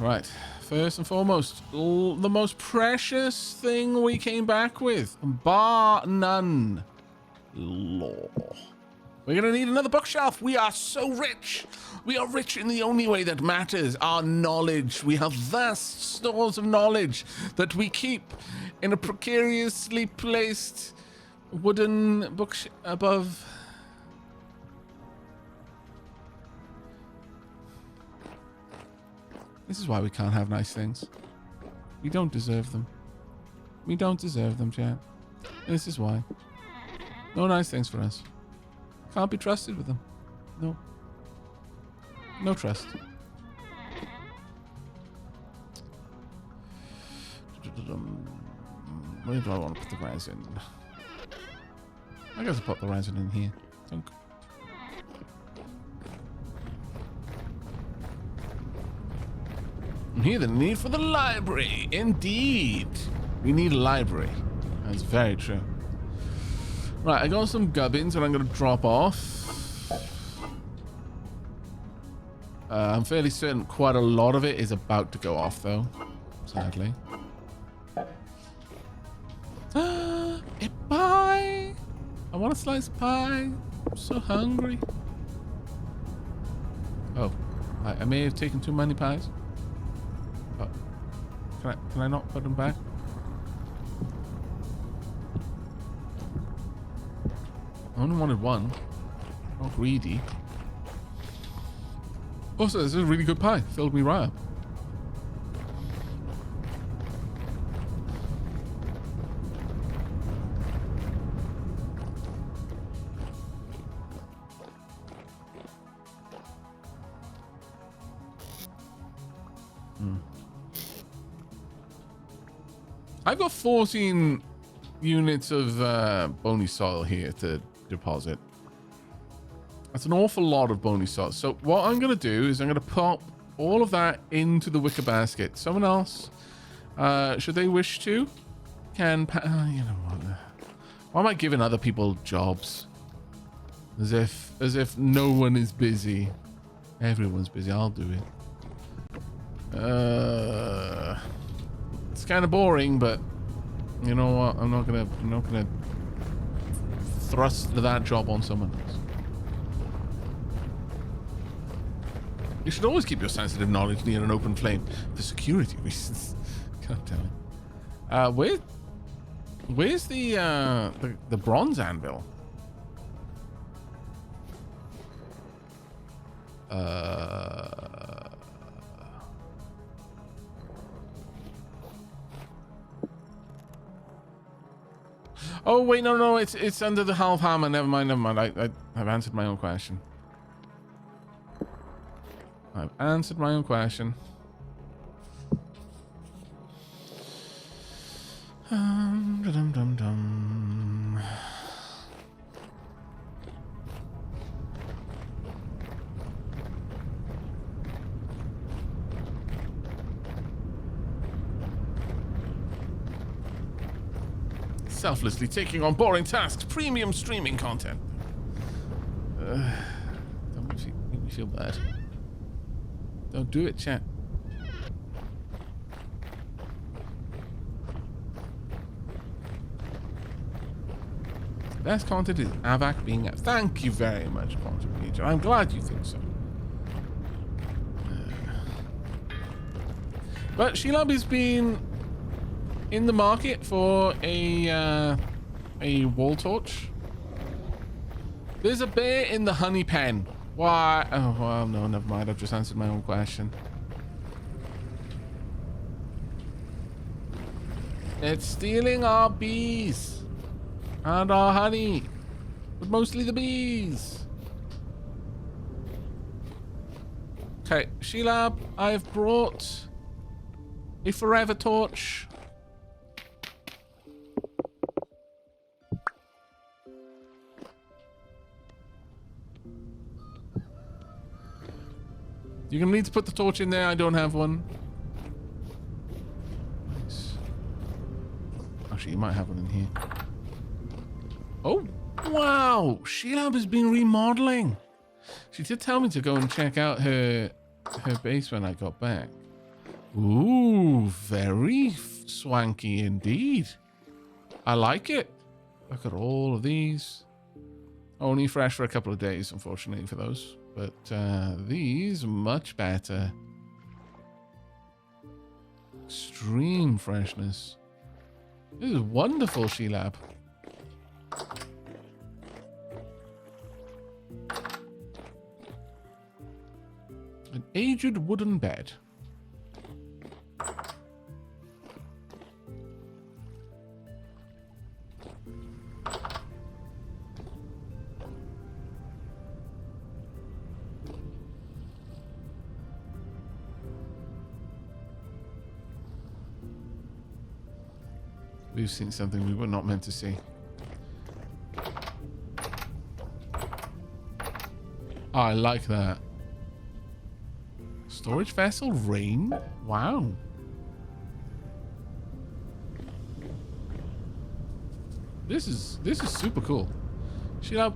Right, first and foremost, the most precious thing we came back with, bar none, law. We're gonna need another bookshelf. We are so rich. We are rich in the only way that matters, our knowledge. We have vast stores of knowledge that we keep in a precariously placed wooden bookshelf above. This is why we can't have nice things. We don't deserve them. We don't deserve them, chat. This is why. No nice things for us. Can't be trusted with them. No. No trust. Where do I want to put the resin? I guess I'll put the resin in here. Thunk. And here, the need for the library. Indeed. We need a library. That's very true. Right, I got some gubbins that I'm going to drop off. I'm fairly certain quite a lot of it is about to go off, though. Sadly. A pie! I want a slice of pie. I'm so hungry. Oh, I may have taken too many pies. Oh. Can I not put them back? I only wanted one. Not greedy. Also, this is a really good pie. Filled me right up. I've got 14 units of bony soil here to deposit. That's an awful lot of bony soil. So what I'm going to do is I'm going to pop all of that into the wicker basket. Someone else, should they wish to, can... you know what? Why am I giving other people jobs? As if no one is busy. Everyone's busy. I'll do it. It's kind of boring, but you know what? I'm not gonna thrust that job on someone else. You should always keep your sensitive knowledge near an open flame for security reasons. God damn it. Where's the bronze anvil? Oh wait, no, it's under the half hammer. Never mind. I've answered my own question. I've answered my own question. Dum. Selflessly taking on boring tasks, premium streaming content. Don't make me feel bad. Don't do it, chat. Best content is Aavak being... Thank you very much, Quantum Legion. I'm glad you think so. But Shelob has been in the market for a wall torch. There's a bear in the honey pen. Why? Oh, well, no, never mind. I've just answered my own question. It's stealing our bees and our honey, but mostly the bees. Okay, Shelob, I've brought a forever torch. You're gonna need to put the torch in there. I don't have one. Nice. Actually, you might have one in here. Oh, wow! Shelob has been remodeling. She did tell me to go and check out her base when I got back. Ooh, very swanky indeed. I like it. Look at all of these. Only fresh for a couple of days, unfortunately, for those. But these, much better. Extreme freshness. This is wonderful, Shelob. An aged wooden bed. We've seen something we were not meant to see. Oh, I like that. Storage vessel rain? Wow. This is super cool. Sheila.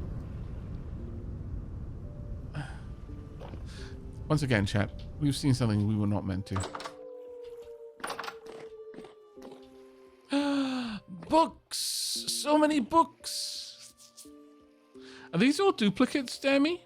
Once again, chat, we've seen something we were not meant to. Books! So many books! Are these all duplicates, Demi?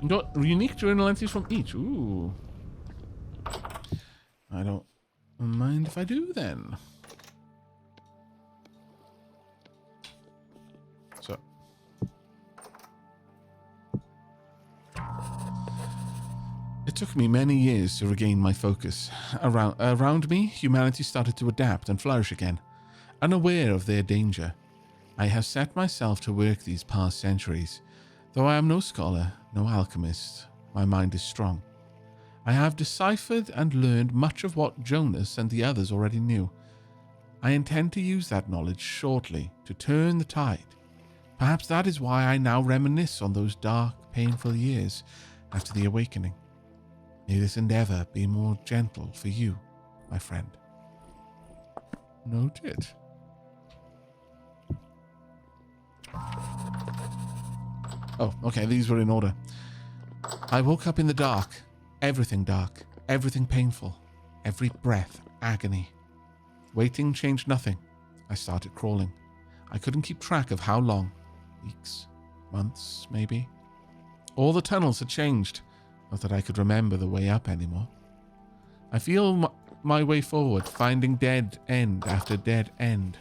You got unique journal entries from each. Ooh. I don't mind if I do then. So. It took me many years to regain my focus. Around me, humanity started to adapt and flourish again, unaware of their danger. I have set myself to work these past centuries. Though I am no scholar, no alchemist, my mind is strong. I have deciphered and learned much of what Jonas and the others already knew. I intend to use that knowledge shortly to turn the tide. Perhaps that is why I now reminisce on those dark, painful years after the awakening. May this endeavor be more gentle for you, my friend. Noted. Oh, okay, these were in order. I woke up in the dark. Everything dark. Everything painful. Every breath, agony. Waiting changed nothing. I started crawling. I couldn't keep track of how long. Weeks, months, maybe. All the tunnels had changed. Not that I could remember the way up anymore. I feel my way forward, finding dead end after dead end.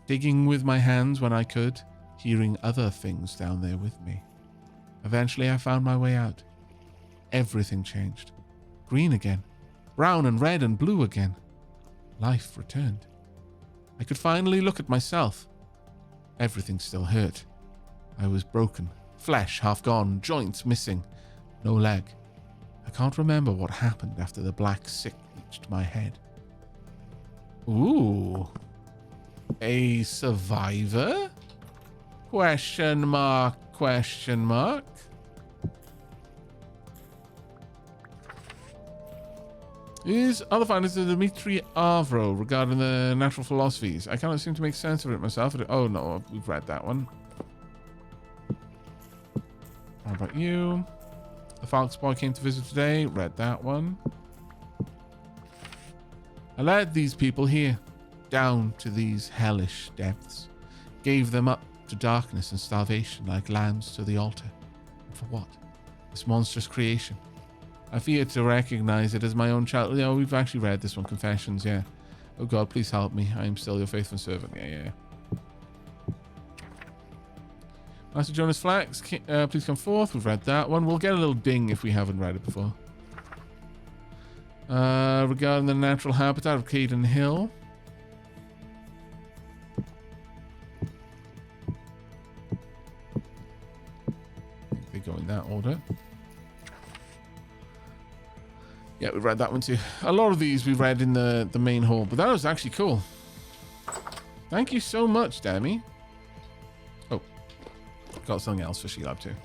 Digging with my hands when I could, hearing other things down there with me. Eventually I found my way out. Everything changed. Green again. Brown and red and blue again. Life returned. I could finally look at myself. Everything still hurt. I was broken. Flesh half gone. Joints missing. No leg. I can't remember what happened after the black sick reached my head. Ooh. A survivor? Question mark, question mark. Is other findings of Dmitry Avro regarding the natural philosophies? I cannot seem to make sense of it myself. Oh no, we've read that one. How about you? The Fox Boy came to visit today. Read that one. I led these people here, down to these hellish depths. Gave them up to darkness and starvation like lambs to the altar. And for what? This monstrous creation. I fear to recognize it as my own child. You know, we've actually read this one, Confessions, yeah. Oh God, please help me. I am still your faithful servant. Yeah. Master Jonas Flax, please come forth. We've read that one. We'll get a little ding if we haven't read it before. Regarding the natural habitat of Caden Hill. I think they go in that order. Yeah, we read that one too. A lot of these we read in the main hall, but that was actually cool. Thank you so much, Demi. Oh, got something else for Sheilab too.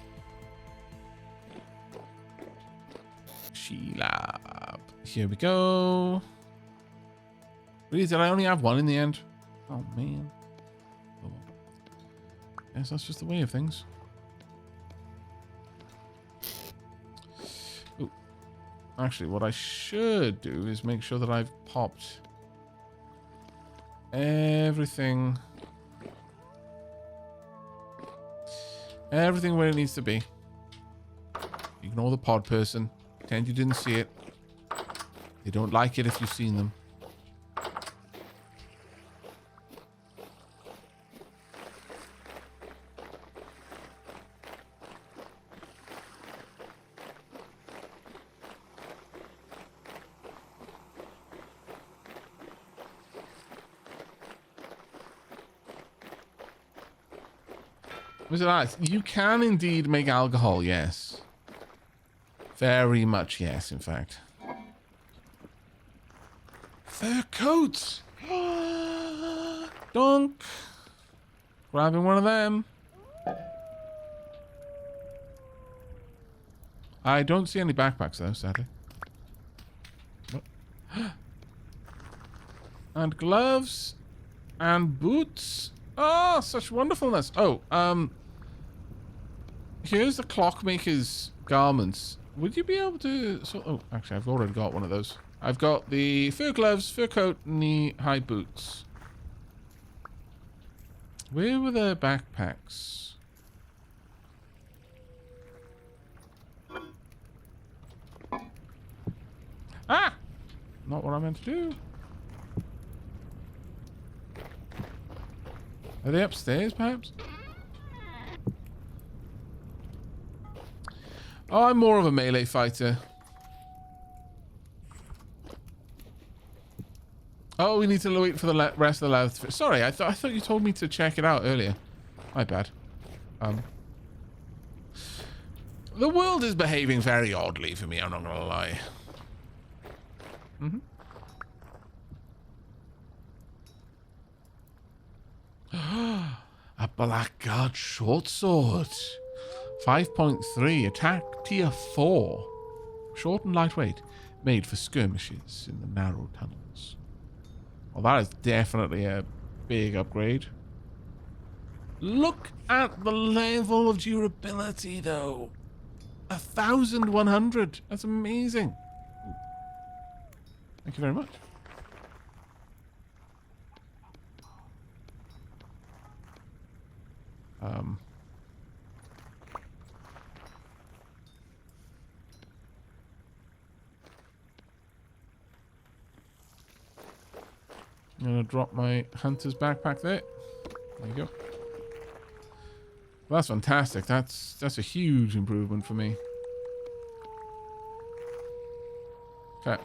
Sheilab. Here we go. Really, did I only have one in the end? Oh, man. Oh. Yes, that's just the way of things. Ooh. Actually, what I should do is make sure that I've popped everything where it needs to be. Ignore the pod person. Pretend you didn't see it. They don't like it if you've seen them. Mr. Alex, you can indeed make alcohol, yes. Very much yes, in fact. Fur coats! Donk! Grabbing one of them. I don't see any backpacks though, sadly. And gloves. And boots. Oh, such wonderfulness. Oh, here's the clockmaker's garments. Would you be able to... oh, actually, I've already got one of those. I've got the fur gloves, fur coat, knee-high boots. Where were the backpacks? Ah! Not what I meant to do. Are they upstairs, perhaps? Oh, I'm more of a melee fighter. Oh, we need to wait for the rest of the ladder. Sorry, I thought you told me to check it out earlier. My bad. The world is behaving very oddly for me, I'm not gonna lie. A blackguard short sword. 5.3 attack tier 4. Short and lightweight. Made for skirmishes in the narrow tunnels. Well, that is definitely a big upgrade. Look at the level of durability, though. 1,100. That's amazing. Thank you very much. I'm gonna drop my hunter's backpack there. There you go. Well, that's fantastic. That's a huge improvement for me. Okay.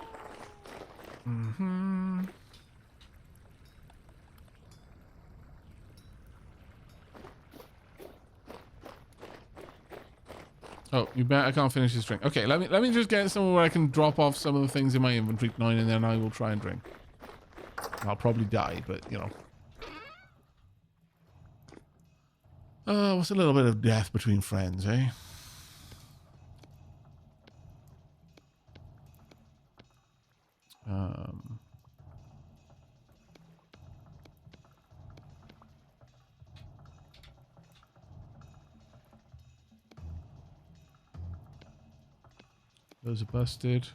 Oh, you bet I can't finish this drink. Okay, let me just get somewhere where I can drop off some of the things in my inventory tonight, and then I will try and drink. I'll probably die, but you know. What's a little bit of death between friends, eh? Those are busted.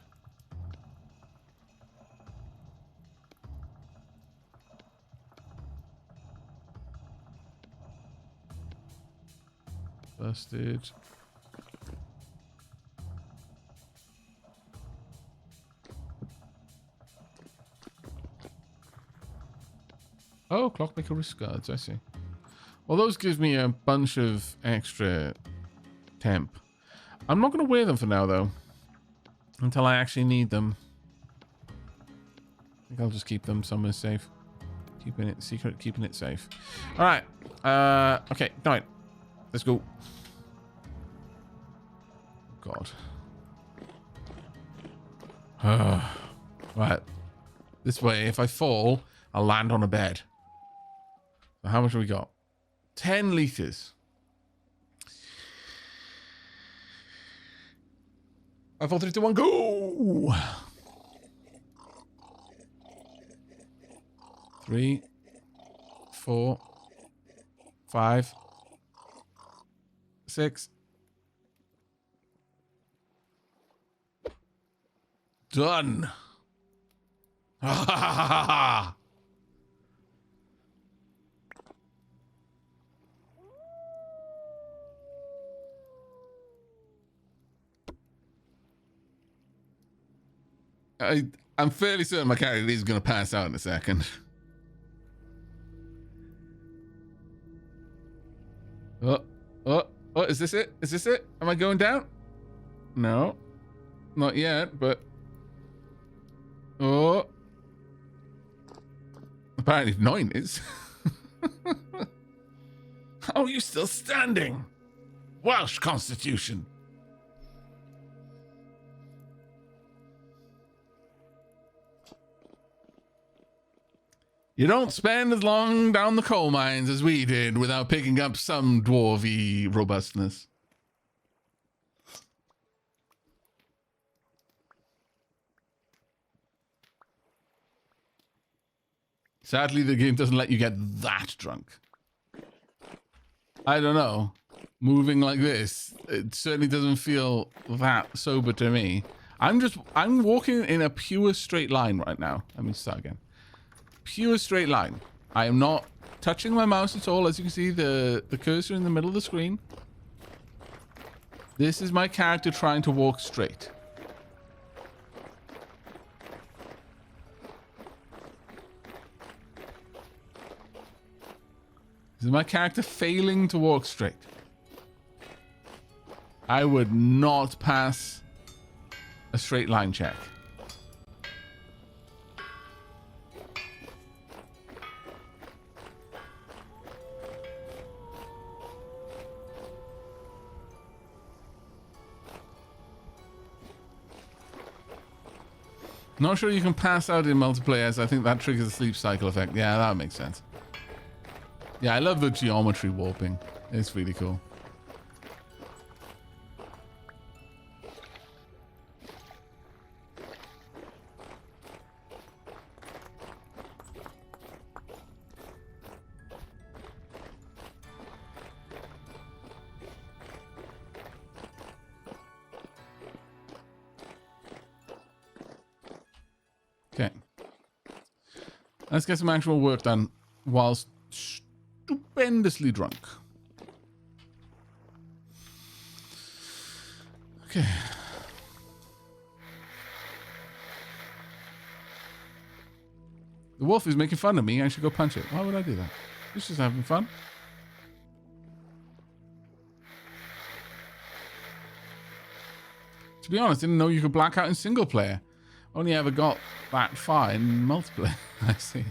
Busted. Oh, clockmaker wrist guards, I see. Well, those gives me a bunch of extra temp. I'm not going to wear them for now, though. Until I actually need them. I think I'll just keep them somewhere safe. Keeping it secret, keeping it safe. Alright. Okay, night. Let's go. God. Right. This way, if I fall, I'll land on a bed. So how much have we got? 10 liters. 5, 4, 3, 2, 1, go! 3, 4, 5, 6. Done. I'm fairly certain my character is going to pass out in a second. Oh, is this it? Is this it? Am I going down? No. Not yet, but... Oh. Apparently 9 is. How are you still standing? Welsh Constitution. You don't spend as long down the coal mines as we did without picking up some dwarvy robustness. Sadly, the game doesn't let you get that drunk. I don't know. Moving like this, it certainly doesn't feel that sober to me. I'm walking in a pure straight line right now. Let me start again. Pure straight line. I am not touching my mouse at all. As you can see, the cursor in the middle of the screen. This is my character trying to walk straight. This is my character failing to walk straight. I would not pass a straight line check. Not sure you can pass out in multiplayer, as I think that triggers the sleep cycle effect. Yeah, that makes sense. Yeah, I love the geometry warping. It's really cool. Okay. Let's get some actual work done whilst stupendously drunk. Okay. The wolf is making fun of me. I should go punch it. Why would I do that? It's just having fun. To be honest, I didn't know you could black out in single player. Only ever got that far in multiplayer. I see.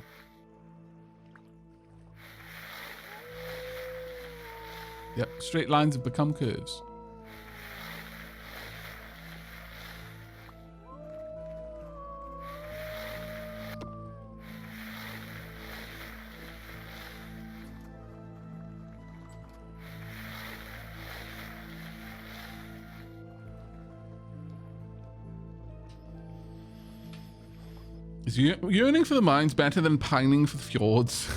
Yep, straight lines have become curves. Is yearning for the mines better than pining for the fjords?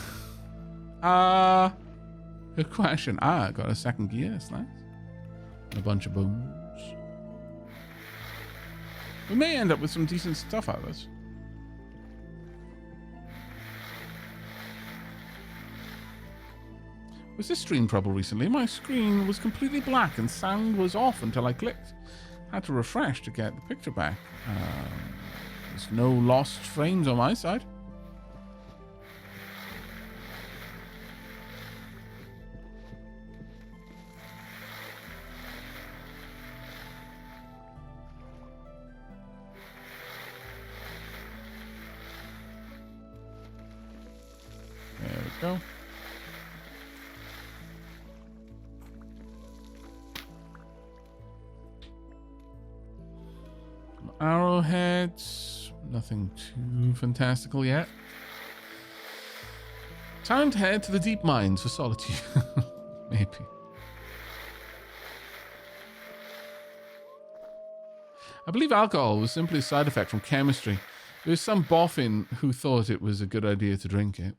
Good question. I got a second gear. That's nice. And a bunch of bones. We may end up with some decent stuff out of this. Was this stream trouble recently? My screen was completely black and sound was off until I clicked. Had to refresh to get the picture back. There's no lost frames on my side. There we go. Arrowheads. Nothing too fantastical yet. Time to head to the deep mines for solitude. Maybe. I believe alcohol was simply a side effect from chemistry. There was some boffin who thought it was a good idea to drink it.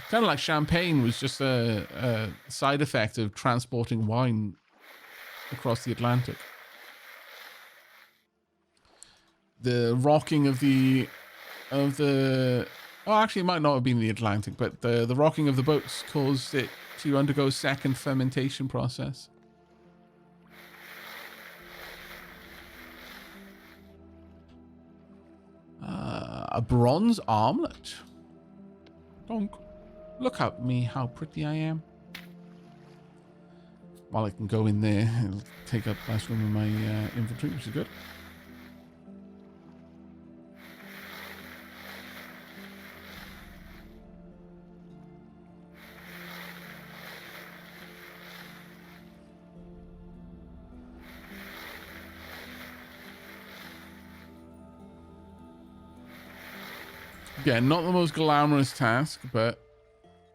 Kind of like champagne was just a side effect of transporting wine across the Atlantic. The rocking of the oh, actually it might not have been the Atlantic, but the rocking of the boats caused it to undergo a second fermentation process. A bronze armlet. Donk. Look at me, how pretty I am. While I can go in there, it'll take up less room in my inventory, which is good. Again, not the most glamorous task, but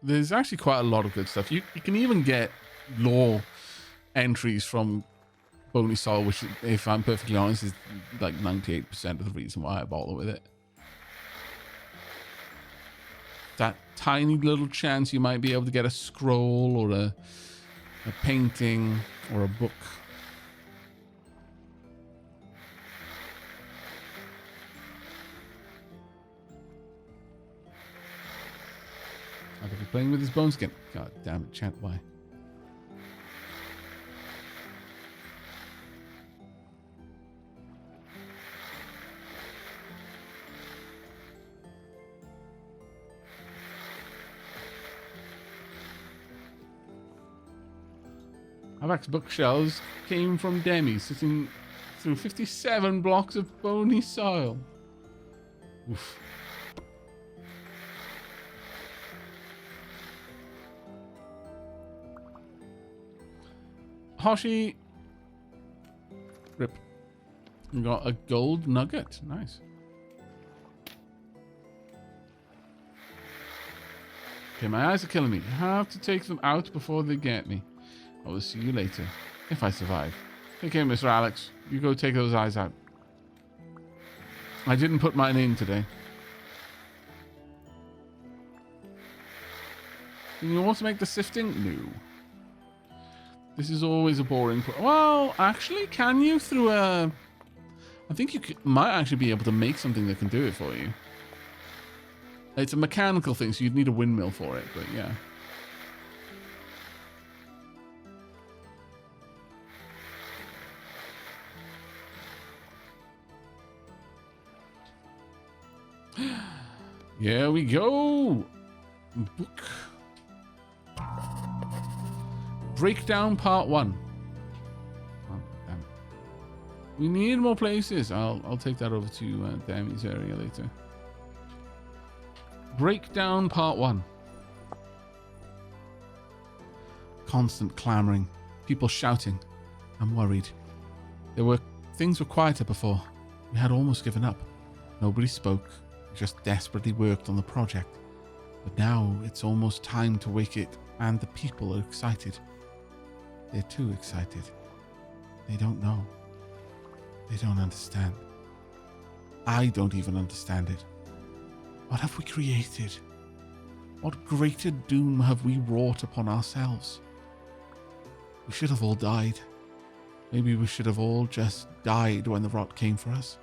there's actually quite a lot of good stuff. You can even get lore entries from bony soil, which, if I'm perfectly honest, is like 98% of the reason why I bother with it. That tiny little chance you might be able to get a scroll or a painting or a book. I could be playing with his bones again. God damn it, chat, why? Aavak's bookshelves came from Demi, sitting through 57 blocks of bony soil. Oof. Hoshi. Rip. We got a gold nugget. Nice. Okay, my eyes are killing me. I have to take them out before they get me. I will see you later, if I survive. Take care, Mr. Alex. You go take those eyes out. I didn't put mine in today. Can you also make the sifting? No. This is always a boring... Well, actually, can you through a... I think you might actually be able to make something that can do it for you. It's a mechanical thing, so you'd need a windmill for it, but yeah. Here we go. Book. Breakdown part 1. Oh, damn. We need more places. I'll take that over to Demi's area later. Breakdown part 1. Constant clamoring. People shouting. I'm worried. Things were quieter before. We had almost given up. Nobody spoke. We just desperately worked on the project. But now it's almost time to wake it, and the people are excited. They're too excited. They don't know. They don't understand. I don't even understand it. What have we created? What greater doom have we wrought upon ourselves? We should have all died. Maybe we should have all just died when the rot came for us.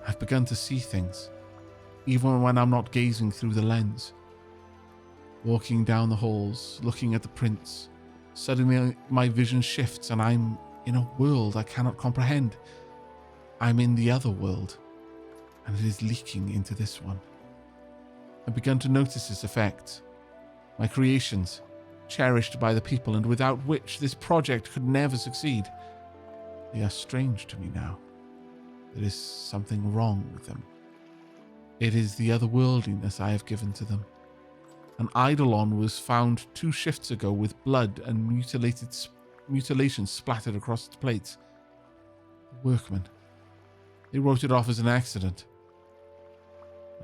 I've begun to see things, even when I'm not gazing through the lens. Walking down the halls, looking at the prints, suddenly my vision shifts and I'm in a world I cannot comprehend. I'm in the other world, and it is leaking into this one. I've begun to notice this effect. My creations, cherished by the people and without which this project could never succeed, they are strange to me now. There is something wrong with them. It is the otherworldliness I have given to them. An eidolon was found 2 shifts ago with blood and mutilations splattered across its plates. The workmen. They wrote it off as an accident.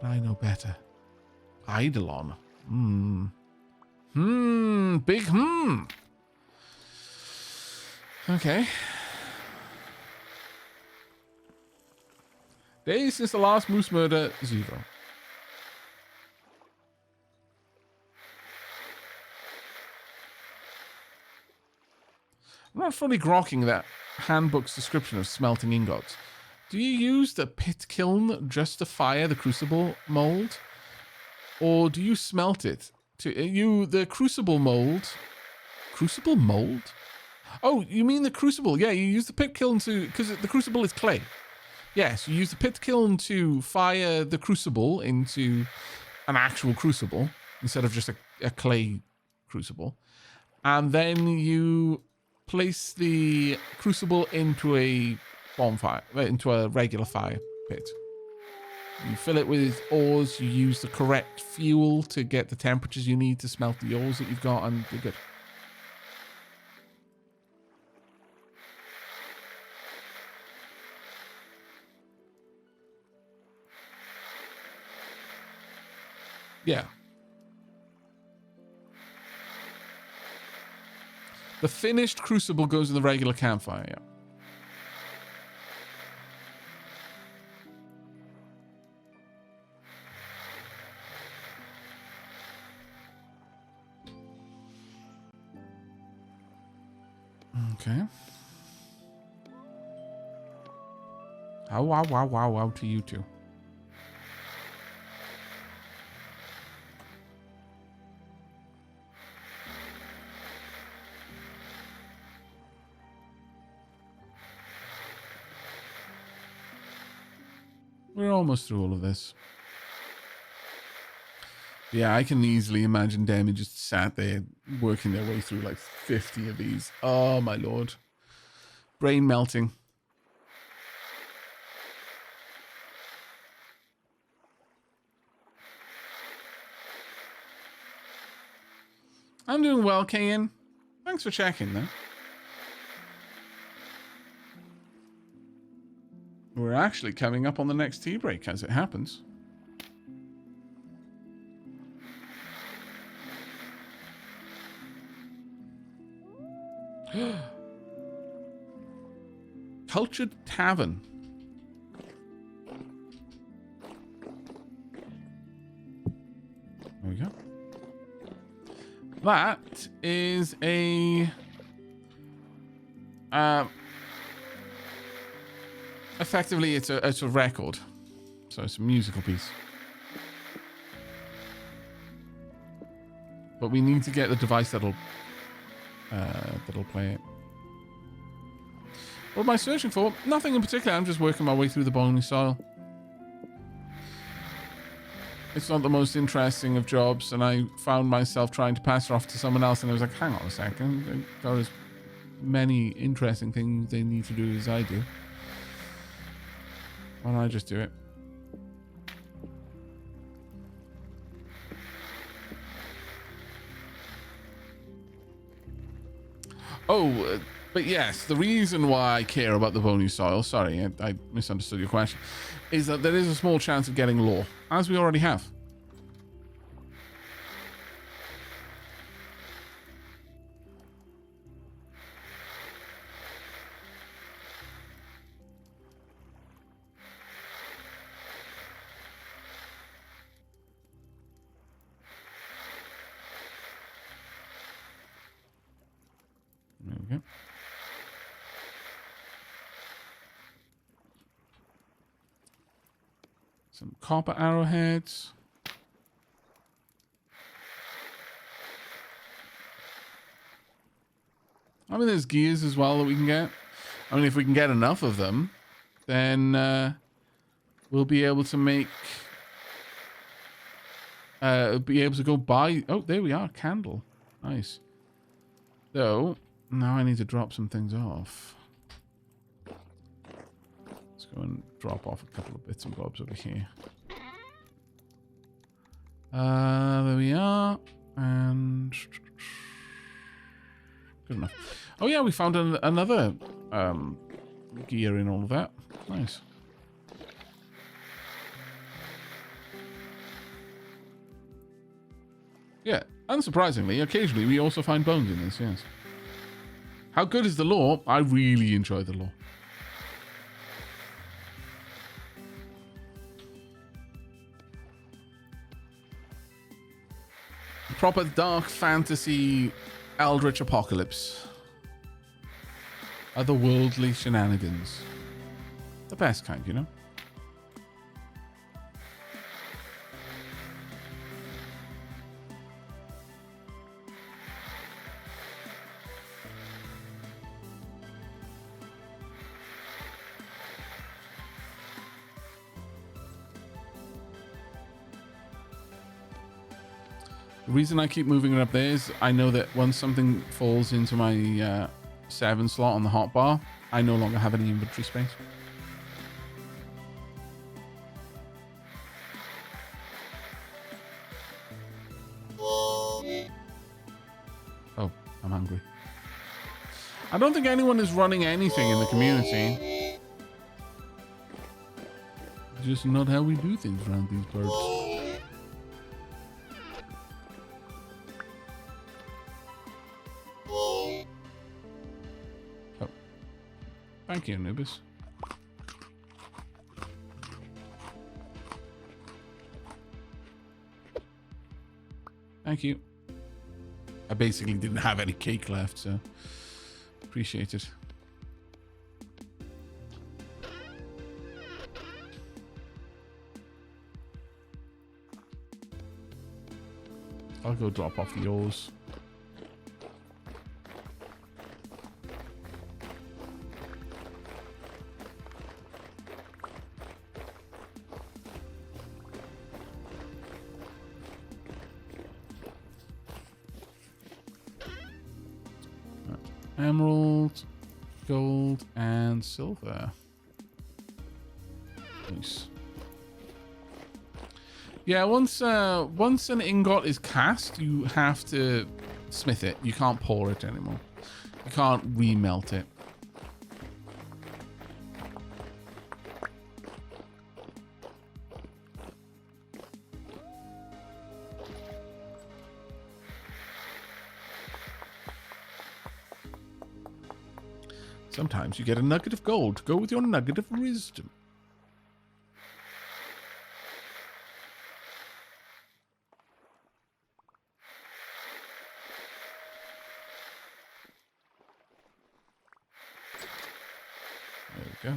But I know better. Eidolon. Big Okay. Days since the last moose murder, 0. I'm not fully grokking that handbook's description of smelting ingots. Do you use the pit kiln just to fire the crucible mold? Or do you smelt it? The crucible mold... Crucible mold? Oh, you mean the crucible. Yeah, you use the pit kiln to... Because the crucible is clay. Yes, you use the pit kiln to fire the crucible into an actual crucible instead of just a clay crucible. And then you place the crucible into a bonfire, into a regular fire pit. You fill it with ores, you use the correct fuel to get the temperatures you need to smelt the ores that you've got, and you're good. Yeah. The finished crucible goes in the regular campfire, yeah. Okay. Oh, wow, wow, wow, wow to you too. We're almost through all of this. Yeah, I can easily imagine Demi just sat there working their way through like 50 of these. Oh, my lord. Brain melting. I'm doing well, Kayan. Thanks for checking, though. We're actually coming up on the next tea break, as it happens. Cultured Tavern. There we go. That is a... effectively, it's a record. So it's a musical piece. But we need to get the device that'll play it. What am I searching for? Nothing in particular. I'm just working my way through the bony soil. It's not the most interesting of jobs, and I found myself trying to pass her off to someone else, and I was like, hang on a second. They've got as many interesting things they need to do as I do. Why don't I just do it? Oh, but yes, the reason why I care about the bony soil, sorry, I misunderstood your question, is that there is a small chance of getting lore, as we already have. There we go. Some copper arrowheads. I mean, there's gears as well that we can get. I mean, if we can get enough of them, then we'll be able to make... be able to go buy... Oh, there we are. Candle. Nice. So, now I need to drop some things off. Let's go and drop off a couple of bits and bobs over here. There we are. And... good enough. Oh yeah, we found another gear in all of that. Nice. Yeah, unsurprisingly, occasionally we also find bones in this, yes. How good is the lore? I really enjoy the lore. Proper dark fantasy eldritch apocalypse. Otherworldly shenanigans. The best kind, you know? The reason I keep moving it up there is I know that once something falls into my 7 slot on the hotbar, I no longer have any inventory space. Oh, I'm hungry. I don't think anyone is running anything in the community. Just not how we do things around these birds. Thank you, Anubis. Thank you. I basically didn't have any cake left, so appreciate it. I'll go drop off the ores. Emerald, gold, and silver. Nice. Yeah, once an ingot is cast, you have to smith it. You can't pour it anymore. You can't remelt it. Sometimes you get a nugget of gold to go with your nugget of wisdom. There we go.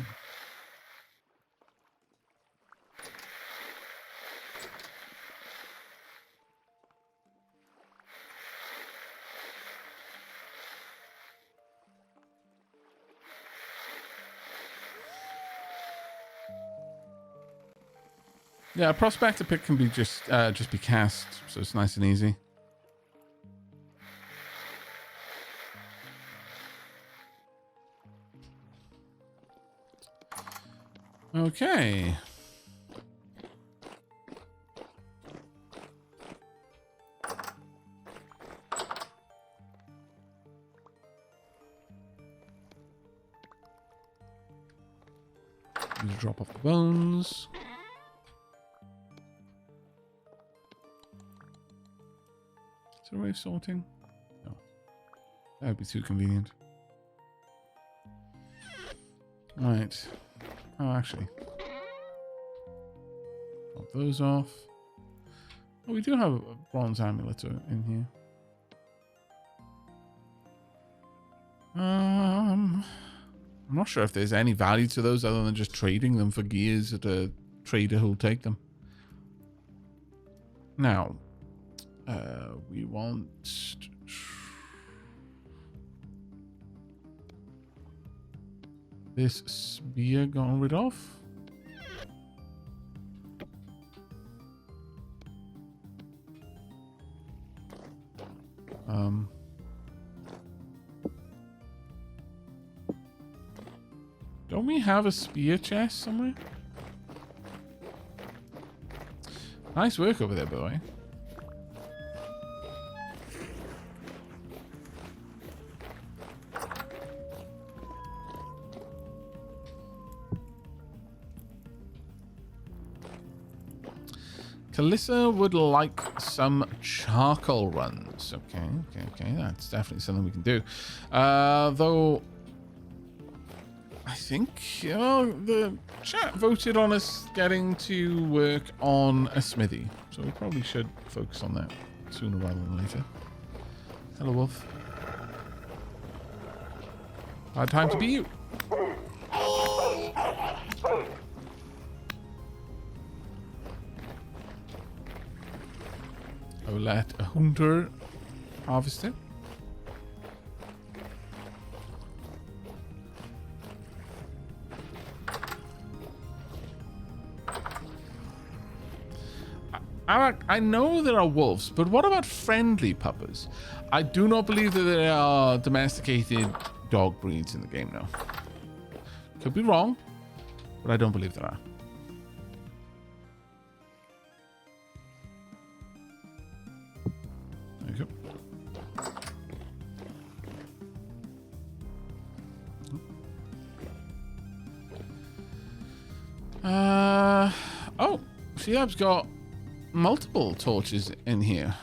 Yeah, a prospector pick can be just be cast, so it's nice and easy. Okay. Drop off the bones. Is there a way of sorting? No. That would be too convenient. Right. Oh, actually. Pop those off. Oh, we do have a bronze amulet in here. I'm not sure if there's any value to those other than just trading them for gears at a trader who'll take them. Now, we want this spear gotten rid of. Don't we have a spear chest somewhere? Nice work over there, by the way. Kalissa would like some charcoal runs. Okay. That's definitely something we can do. Though, I think the chat voted on us getting to work on a smithy. So we probably should focus on that sooner rather than later. Hello, Wolf. Hard time to be you. I will let a hunter harvest it. Aavak, I know there are wolves, but what about friendly puppers? I do not believe that there are domesticated dog breeds in the game now. Could be wrong, but I don't believe there are. There you go. Oh, Sheab's got multiple torches in here.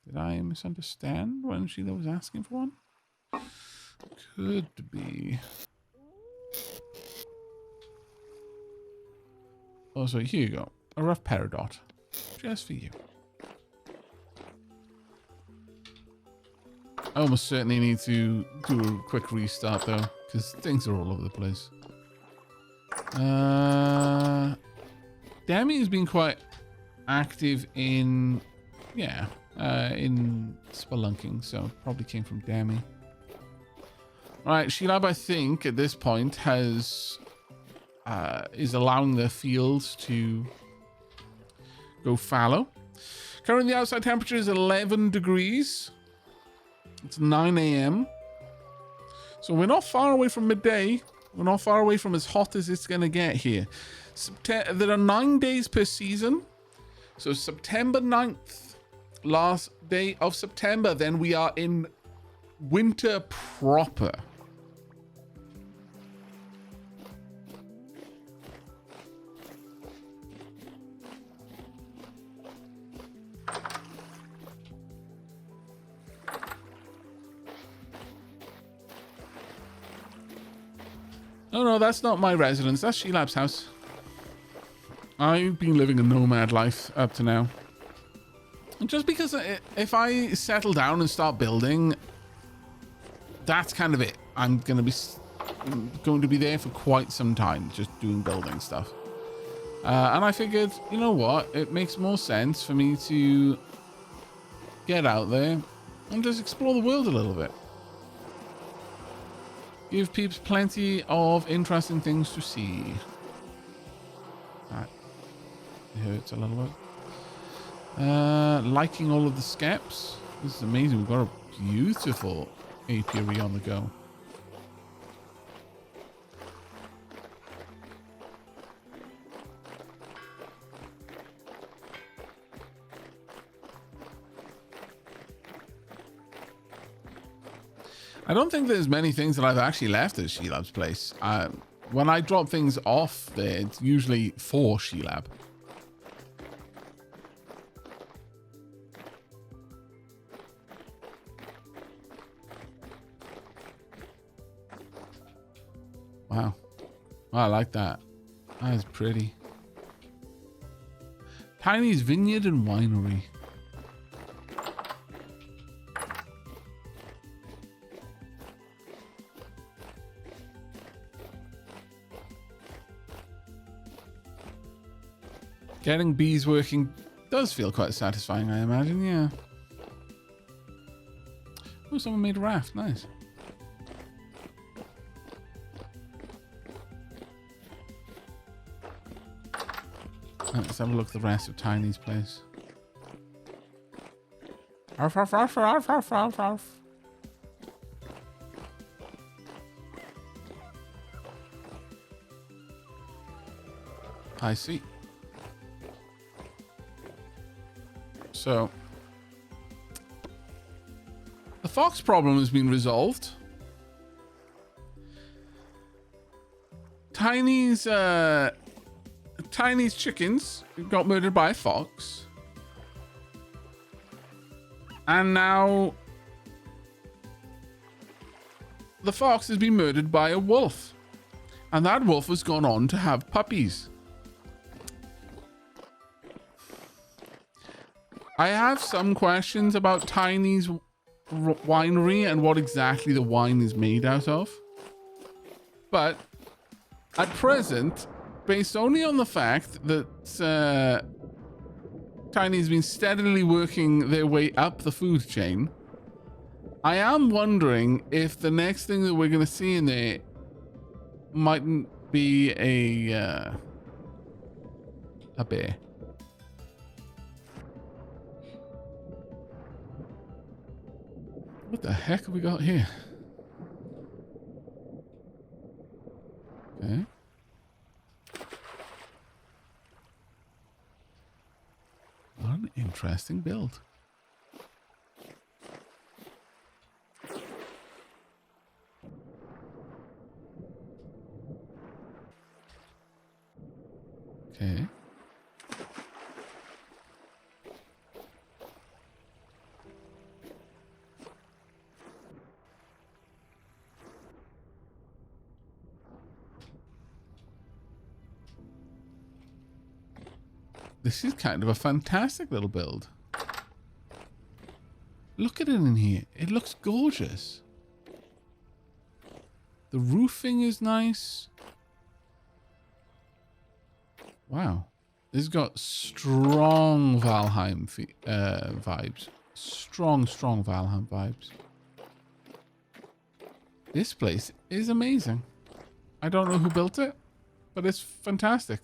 Did I misunderstand when Sheila was asking for one? Could be. Oh, so here you go. A rough peridot. Just for you. I almost certainly need to do a quick restart though, because things are all over the place. Demi has been quite active in, in spelunking, so probably came from Demi. Alright, Sheilab, I think, at this point has is allowing the fields to go fallow. Currently, the outside temperature is 11 degrees. It's 9 a.m. So we're not far away from midday. We're not far away from as hot as it's going to get here. There are 9 days per season. So September 9th, last day of September, then we are in winter proper. Oh no, that's not my residence. That's Sheilab's house. I've been living a nomad life up to now. And just because if I settle down and start building, that's kind of it. I'm going to be there for quite some time, just doing building stuff. And I figured, you know what? It makes more sense for me to get out there and just explore the world a little bit. Give peeps plenty of interesting things to see. That hurts a little bit. Liking all of the skeps. This is amazing. We've got a beautiful apiary on the go. I don't think there's many things that I've actually left at Sheilab's place. When I drop things off there, it's usually for Sheilab. Wow. Oh, I like that. That is pretty. Tiny's Vineyard and Winery. Getting bees working does feel quite satisfying, I imagine, yeah. Oh, someone made a raft. Nice. Let's have a look at the rest of Tiny's place. Arf, arf, arf, arf, arf, arf, arf. I see. So, the fox problem has been resolved. Tiny's chickens got murdered by a fox. And now the fox has been murdered by a wolf. And that wolf has gone on to have puppies. I have some questions about Tiny's winery and what exactly the wine is made out of. But at present, based only on the fact that Tiny's been steadily working their way up the food chain, I am wondering if the next thing that we're going to see in there mightn't be a bear. What the heck have we got here? Okay. What an interesting build. Okay. This is kind of a fantastic little build. Look at it in here. It looks gorgeous. The roofing is nice. Wow. This has got strong Valheim vibes. Strong Valheim vibes. This place is amazing. I don't know who built it, but it's fantastic.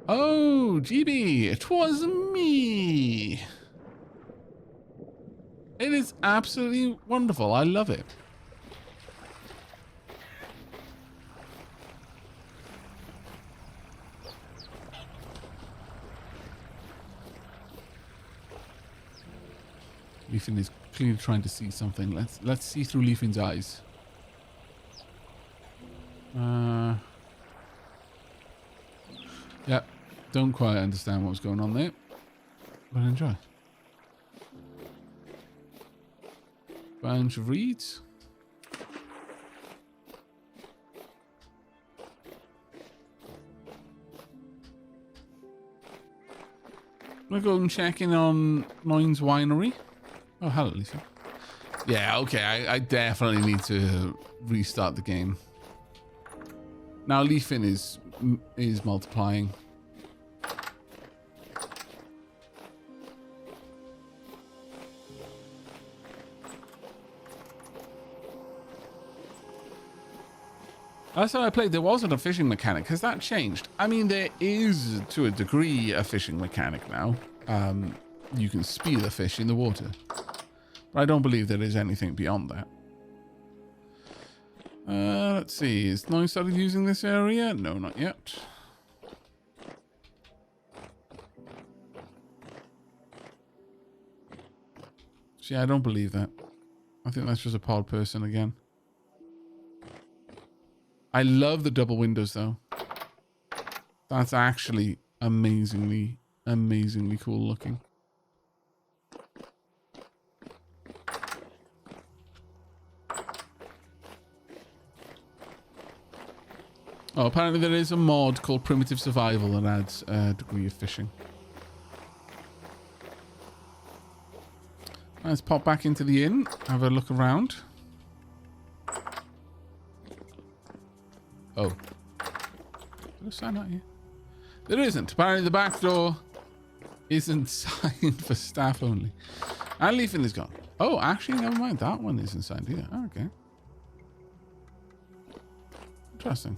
Oh, GB, it was me. It is absolutely wonderful. I love it. Leafin is clearly trying to see something. Let's see through Leafin's eyes. Yeah, don't quite understand what's going on there, but enjoy. Bunch of reeds. I'm gonna go and check in on Mine's Winery. Oh, hello, Lisa. Yeah, okay, I definitely need to restart the game. Now Leafin is multiplying. Last time I played, there wasn't a fishing mechanic. Has that changed? I mean, there is, to a degree, a fishing mechanic now. You can spear the fish in the water. But I don't believe there is anything beyond that. Let's see. Is Nine started using this area? No, not yet. See, I don't believe that. I think that's just a pod person again. I love the double windows, though. That's actually amazingly cool looking. Oh, apparently there is a mod called Primitive Survival that adds a degree of fishing. Let's pop back into the inn, have a look around. Oh. Is there a sign out here? There isn't. Apparently the back door isn't signed for staff only. And Leafin is gone. Oh, actually, never mind. That one isn't signed either. Oh, okay. Interesting.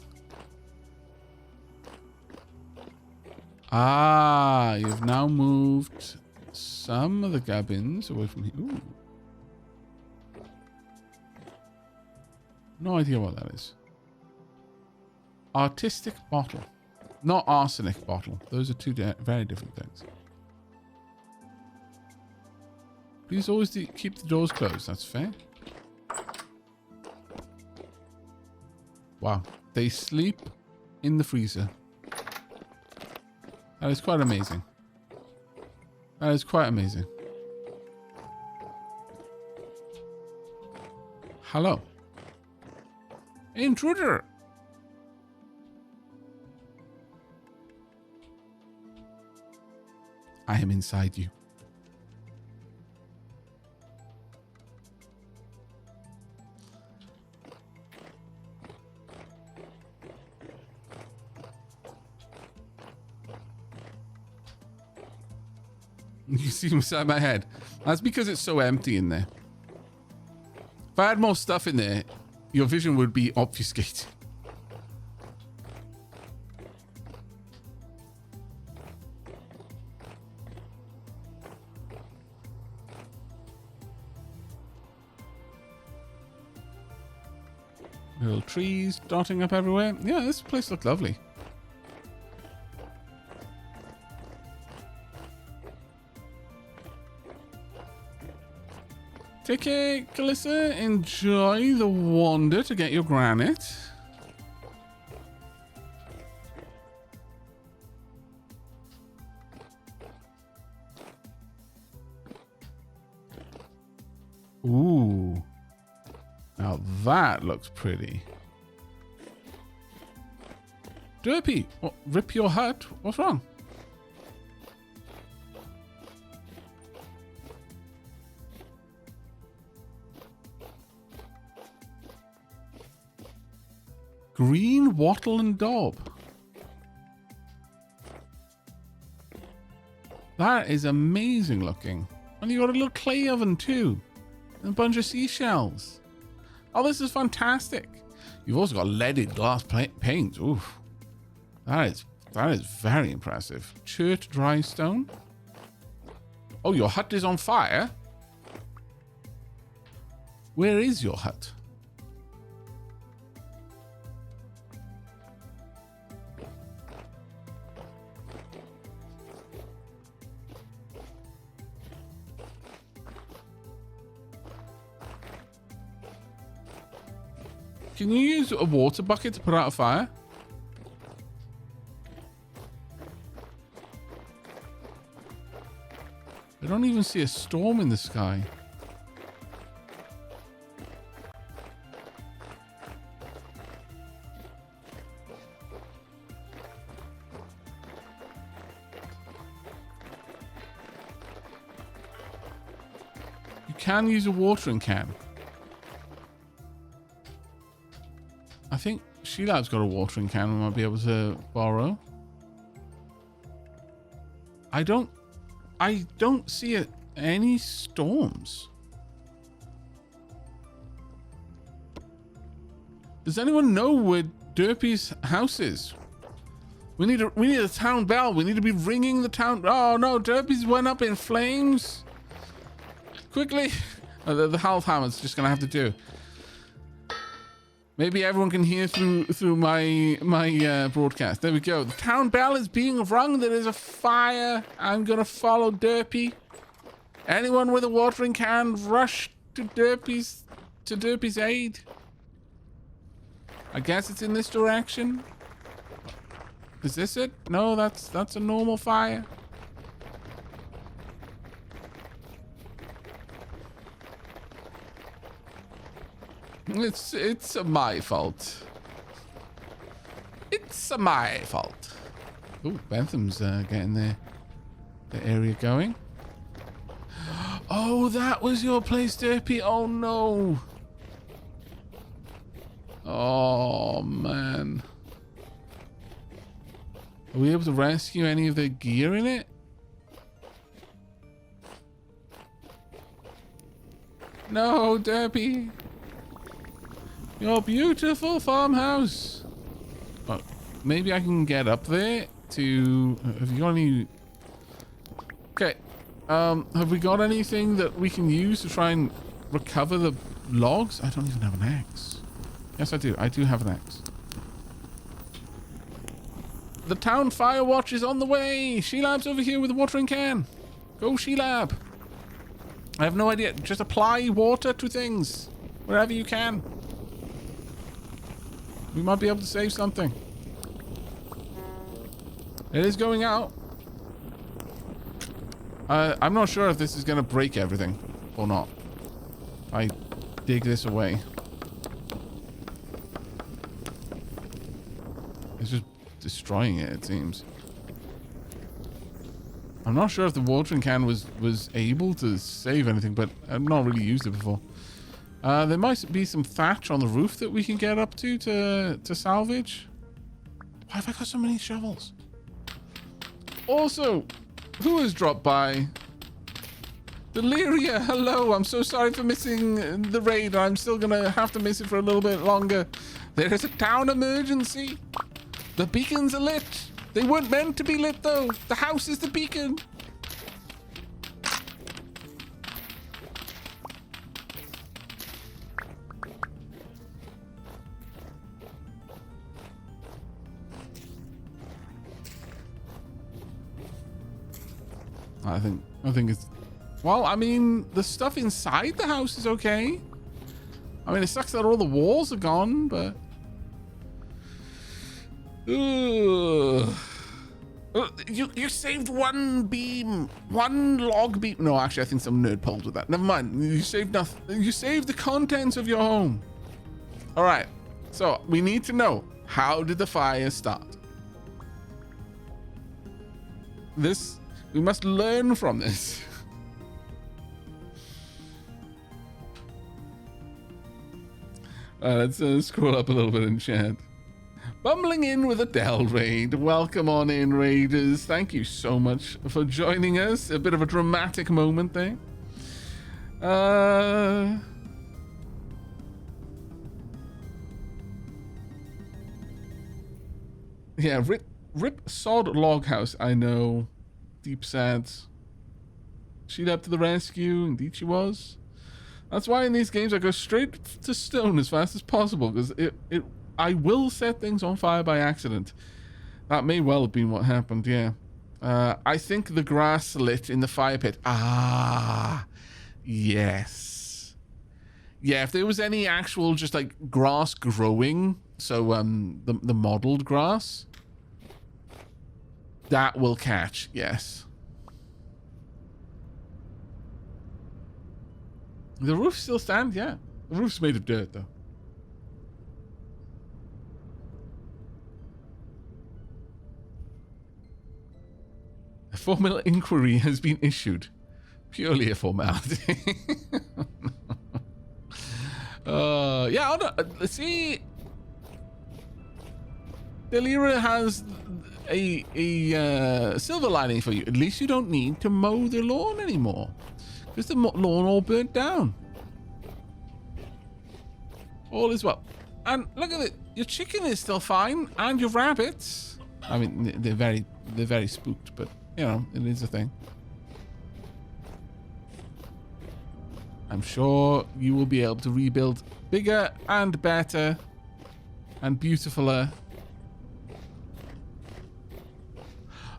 Ah, you've now moved some of the cabins away from here. Ooh. No idea what that is. Artistic bottle. Not arsenic bottle. Those are two very different things. Please always keep the doors closed. That's fair. Wow. They sleep in the freezer. That is quite amazing. That is quite amazing. Hello. Intruder! I am inside you. You see inside my head. That's because it's so empty in there. If I had more stuff in there, your vision would be obfuscated. Little trees dotting up everywhere. Yeah, this place looks lovely. Take care, Calissa. Enjoy the wander to get your granite. Now that looks pretty. Derpy, what, rip your hut? What's wrong? Green wattle and daub. That is amazing looking. And you got a little clay oven too. And a bunch of seashells. Oh, this is fantastic. You've also got leaded glass paint. Oof. That is very impressive. Chert dry stone. Oh, your hut is on fire? Where is your hut? Can you use a water bucket to put out a fire? I don't even see a storm in the sky. You can use a watering can. I think Sheilab's got a watering can we might be able to borrow. I don't see any storms. Does anyone know where Derpy's house is? We need a town bell. We need to be ringing the town. Oh no, Derpy's went up in flames. Quickly. Oh, the health hammer's just gonna have to do. Maybe everyone can hear through my broadcast. There we go. The town bell is being rung. There is a fire. I'm gonna follow Derpy. Anyone with a watering can, rush to Derpy's aid. I guess it's in this direction. Is this it? No, that's a normal fire. It's my fault. It's my fault. Oh, Bentham's getting the area going. Oh, that was your place, Derpy. Oh no. Oh man. Are we able to rescue any of the gear in it? No, Derpy. Your beautiful farmhouse. Oh, maybe I can get up there to... Have you got any... Okay. Have we got anything that we can use to try and recover the logs? I don't even have an axe. Yes, I do. I do have an axe. The town fire watch is on the way. Sheilab's over here with a watering can. Go, Sheilab. I have no idea. Just apply water to things wherever you can. We might be able to save something. It is going out. I'm not sure if this is going to break everything or not. I dig this away. It's just destroying it, it seems. I'm not sure if the watering can was able to save anything, but I've not really used it before. There might be some thatch on the roof that we can get up to salvage. Why have I got so many shovels? Also, who has dropped by? Deliria, hello. I'm so sorry for missing the raid. I'm still gonna have to miss it for a little bit longer. There is a town emergency. The beacons are lit. They weren't meant to be lit though. The house is the beacon. I think it's... Well, I mean, the stuff inside the house is okay. I mean, it sucks that all the walls are gone, but... Ugh. You saved one beam, one log beam. No, actually, I think some nerd pulled with that. Never mind. You saved nothing. You saved the contents of your home. All right. So we need to know, how did the fire start? We must learn from this. Let's scroll up a little bit in chat. Bumbling in with a Dell raid. Welcome on in, raiders. Thank you so much for joining us. A bit of a dramatic moment there. Yeah, Rip Sod Loghouse. I know. Deep sad. She'd up to the rescue. Indeed she was. That's why in these games I go straight to stone as fast as possible, because I will set things on fire by accident. That may well have been what happened, yeah. I think the grass lit in the fire pit. Ah, yes. Yeah, if there was any actual just like grass growing, so the modeled grass, that will catch, yes. The roof still stands, yeah. The roof's made of dirt, though. A formal inquiry has been issued. Purely a formality. Yeah, let's see. Delira has a silver lining for you. At least you don't need to mow the lawn anymore, because the lawn all burnt down. All is well. And look at it. Your chicken is still fine, and your rabbits. I mean, they're very spooked, but you know, it is a thing. I'm sure you will be able to rebuild bigger and better and beautifuler.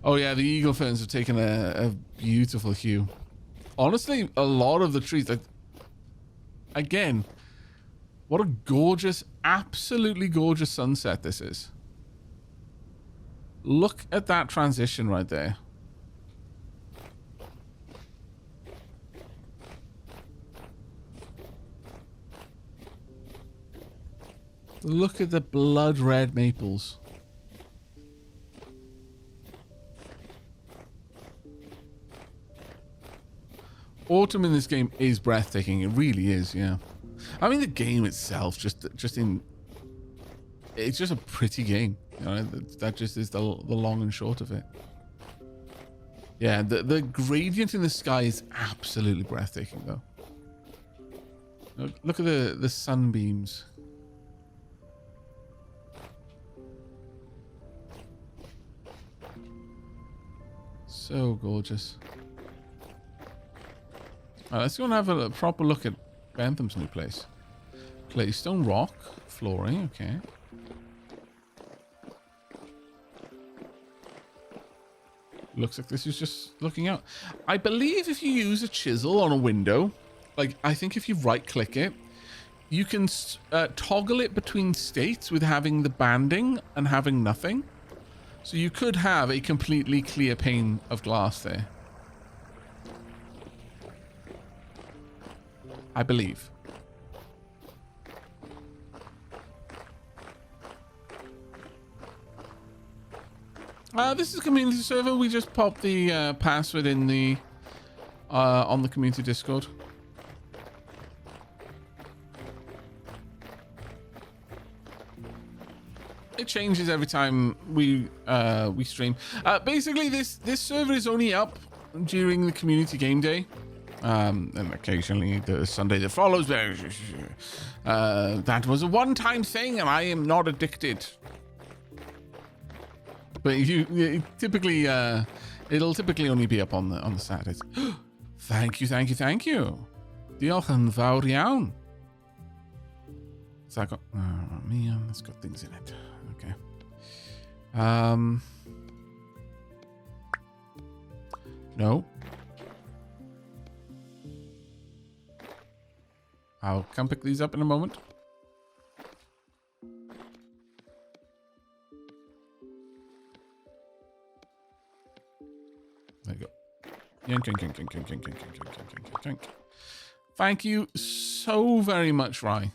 Oh yeah, the eagle ferns have taken a beautiful hue. Honestly, a lot of the trees, like, again, what a gorgeous, absolutely gorgeous sunset this is. Look at that transition right there. Look at the blood red maples. Autumn in this game is breathtaking. It really is, yeah. I mean, the game itself, it's just a pretty game. You know, that just is the long and short of it. Yeah, the gradient in the sky is absolutely breathtaking, though. Look at the sunbeams. So gorgeous. Alright, let's go and have a proper look at Bentham's new place. Claystone rock flooring, okay. Looks like this is just looking out. I believe if you use a chisel on a window, like I think if you right click it, you can toggle it between states with having the banding and having nothing. So you could have a completely clear pane of glass there. I believe. This is a community server. We just popped the password in the on the community Discord. It changes every time we stream. Basically, this server is only up during the community game day. And occasionally the Sunday that follows. That was a one-time thing, and I am not addicted. But you typically, it'll typically only be up on the Saturdays. Thank you. Diolch yn fawr iawn. So I got, oh man, it's got things in it. Okay. No. I'll come pick these up in a moment. There you go. Yank, yank, yank, yank, yank, yank, yank, yank, yank, yank, yank, yank. Thank you so very much, Rye.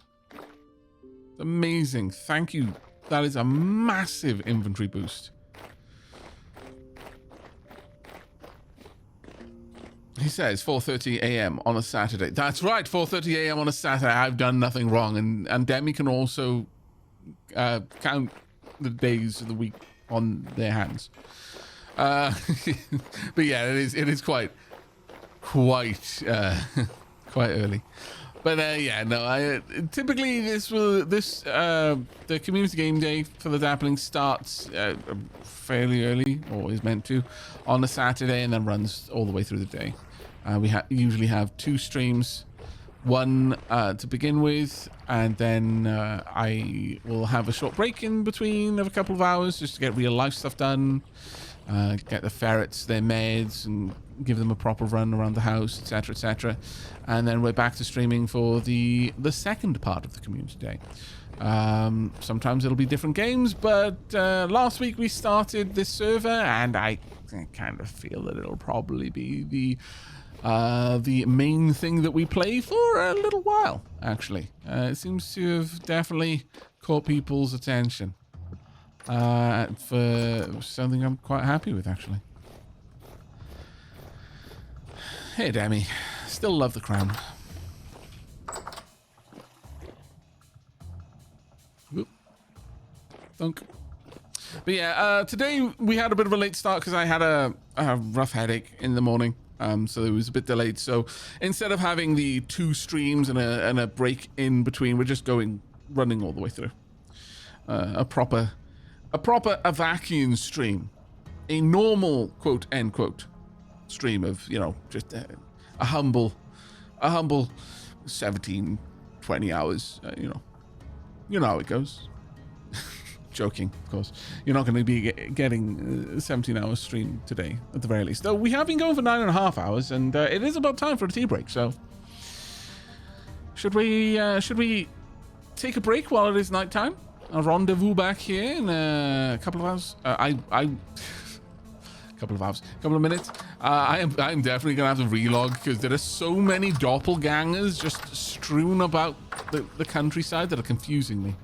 Amazing. Thank you. That is a massive inventory boost. He says 4:30 a.m. on a Saturday. That's right, 4:30 a.m. on a Saturday. I've done nothing wrong. And Demi can also count the days of the week on their hands. But yeah, it is quite early. But yeah, no. Typically the community game day for the Dappling starts fairly early, or is meant to, on a Saturday, and then runs all the way through the day. We usually have 2 streams, one to begin with, and then I will have a short break in between of a couple of hours just to get real life stuff done, get the ferrets their meds and give them a proper run around the house, etc, etc. And then we're back to streaming for the second part of the community day. Sometimes it'll be different games, but last week we started this server, and I kind of feel that it'll probably be the main thing that we play for a little while, actually. It seems to have definitely caught people's attention for something I'm quite happy with, actually. Hey, Demi. Still love the crown. Whoop. Thunk. But yeah, today we had a bit of a late start because I had a rough headache in the morning. So it was a bit delayed. So instead of having the 2 streams and a break in between, we're just running all the way through. A proper Aavakian stream. A normal, quote, end quote, stream of, just a humble 17, 20 hours, you know how it goes. Joking, of course. You're not going to be getting a 17-hour stream today, at the very least. Though we have been going for 9.5 hours, and it is about time for a tea break. So, should we take a break while it is nighttime? A rendezvous back here in a couple of hours. Couple of minutes. I'm definitely gonna have to relog because there are so many doppelgangers just strewn about the countryside that are confusing me.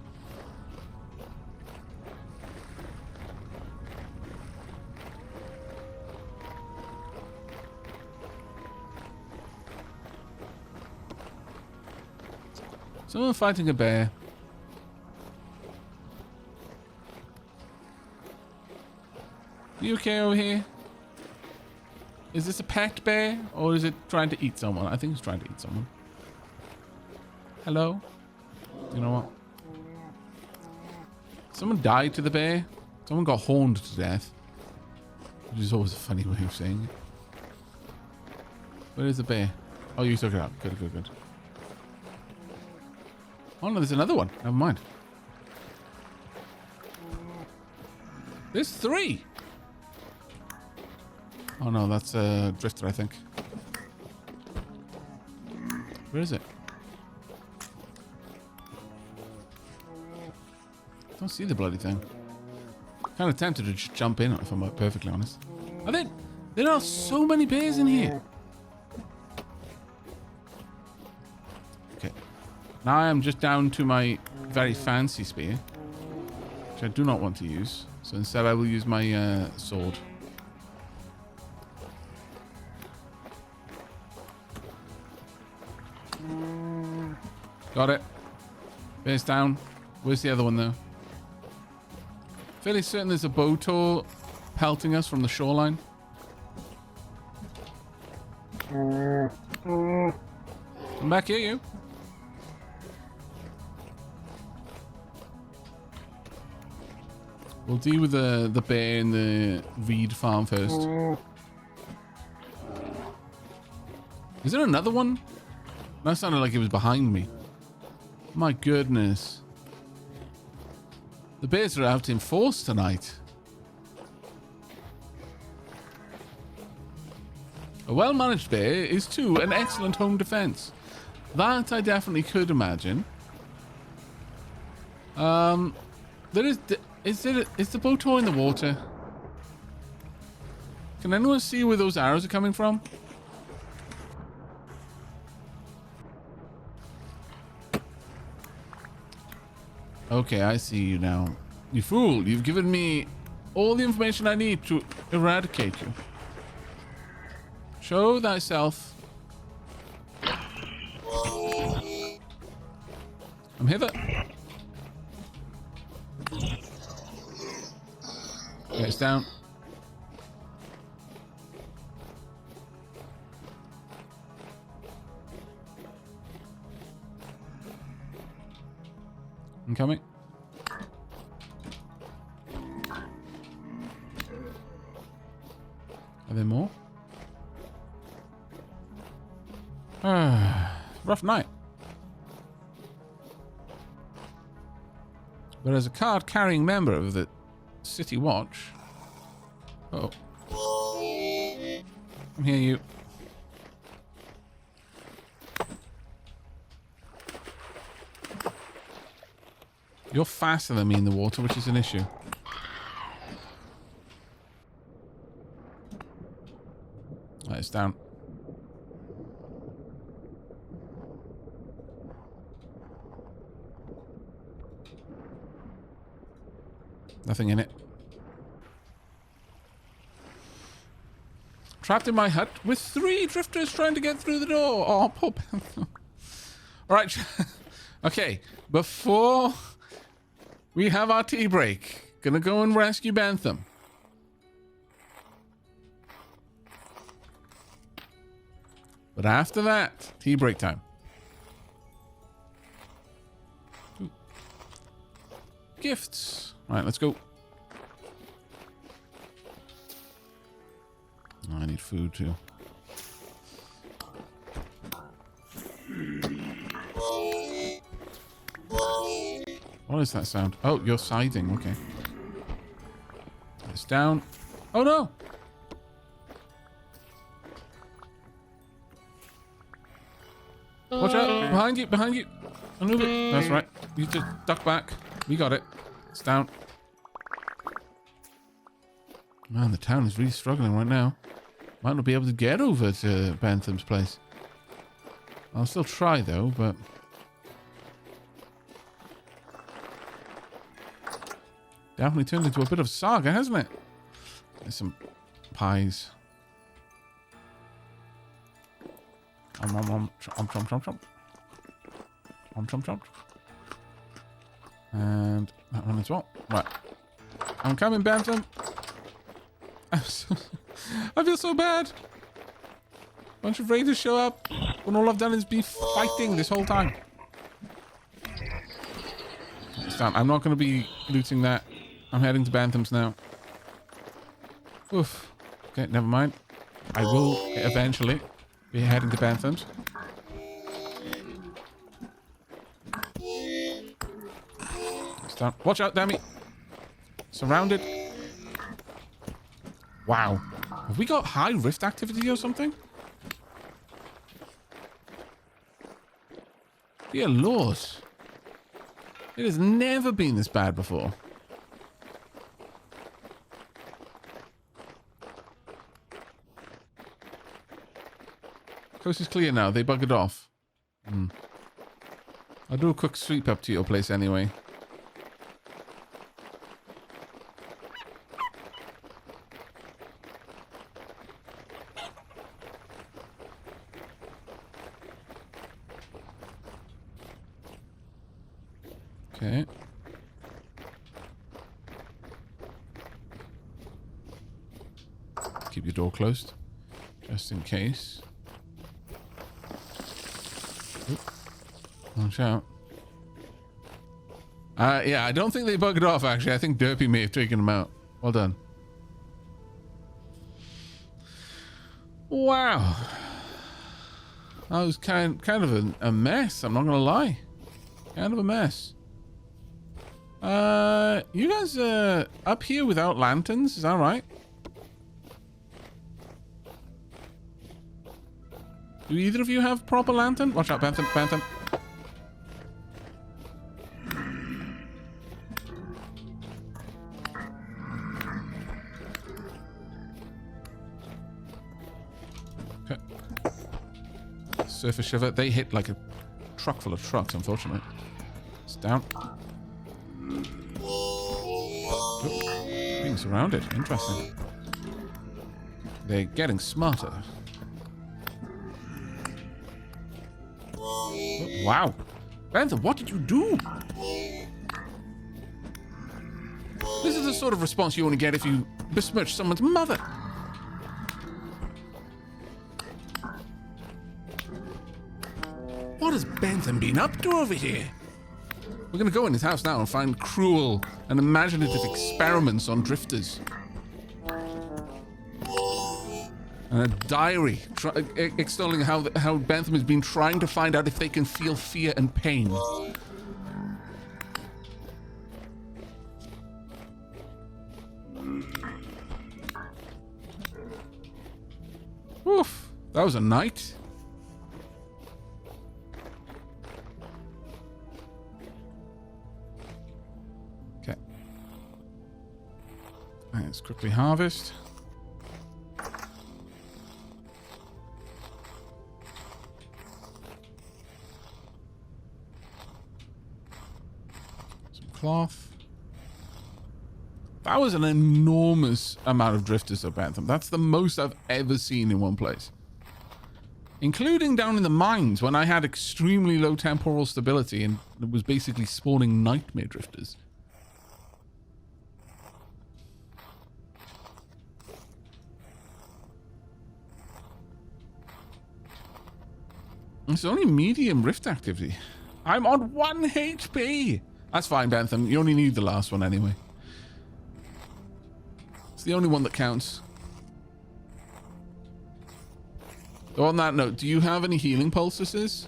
Someone fighting a bear. You okay over here? Is this a pet bear, or is it trying to eat someone? I think it's trying to eat someone. Hello? You know what? Someone died to the bear. Someone got horned to death. Which is always a funny way of saying it. Where is the bear? Oh, you took it out. Good, good, good. Oh no, there's another one. Never mind. There's 3. Oh no, that's a drifter, I think. Where is it? I don't see the bloody thing. Kind of tempted to just jump in, if I'm perfectly honest. There are so many bears in here. Okay. Now I am just down to my very fancy spear, which I do not want to use. So instead I will use my sword. Got it. Bear's down. Where's the other one though? Fairly certain there's a boator pelting us from the shoreline. Come back here, you. We'll deal with the bear in the reed farm first. Is there another one? That sounded like it was behind me. My goodness. The bears are out in force tonight. A well-managed bear is too an excellent home defense. That I definitely could imagine. Is the boator in the water? Can anyone see where those arrows are coming from? Okay, I see you now. You fool, you've given me all the information I need to eradicate you. Show thyself. I'm hither. Okay, it's down. I'm coming. Are there more? Rough night. But as a card-carrying member of the City Watch... Uh oh. I'm here, you. You're faster than me in the water, which is an issue. Right, it's down. Nothing in it. Trapped in my hut with 3 drifters trying to get through the door. Oh, poor Panther. Alright. Okay. Before we have our tea break, gonna go and rescue Bentham. But after that, tea break time. Ooh. Gifts. Alright, let's go. Oh, I need food too. What is that sound? Oh, you're scything. Okay. It's down. Oh no! Watch out! Behind you! Behind you! Anubis. That's right. You just duck back. We got it. It's down. Man, the town is really struggling right now. Might not be able to get over to Bentham's place. I'll still try though, but... Definitely turned into a bit of a saga, hasn't it? There's some pies. Chomp. And that one as well. Right. I'm coming, Bentham. I feel so bad. Bunch of raiders show up when all I've done is be fighting this whole time. I'm not going to be looting that. I'm heading to Bantham's now. Oof. Okay, never mind. I will eventually be heading to Bantham's. Watch out, damn it. Surrounded. Wow. Have we got high rift activity or something? Dear Lord. It has never been this bad before. Coast is clear now. They buggered off. I'll do a quick sweep up to your place anyway. Okay. Keep your door closed, just in case. Oop. Watch out. Yeah, I don't think they bugged off, actually. I think Derpy may have taken them out. Well done. Wow. That was kind of a mess, I'm not going to lie. Kind of a mess. You guys are up here without lanterns, is that right? Do either of you have proper lantern? Watch out, Bantam. surface shiver. They hit like a truck full of trucks, unfortunately. It's down. Oh, being surrounded. Interesting. They're getting smarter. Oh, wow. Panther, what did you do? This is the sort of response you only get if you besmirch someone's mother. What has Bentham been up to over here? We're going to go in his house now and find cruel and imaginative experiments on drifters. And a diary extolling how Bentham has been trying to find out if they can feel fear and pain. Oof, that was a night. Okay. Let's quickly harvest. Some cloth. That was an enormous amount of drifters of Bentham. That's the most I've ever seen in one place. Including down in the mines when I had extremely low temporal stability and it was basically spawning nightmare drifters. It's only medium rift activity. I'm on 1 HP. That's fine, Bentham. You only need the last one anyway. It's the only one that counts. So on that note, do you have any healing poultices?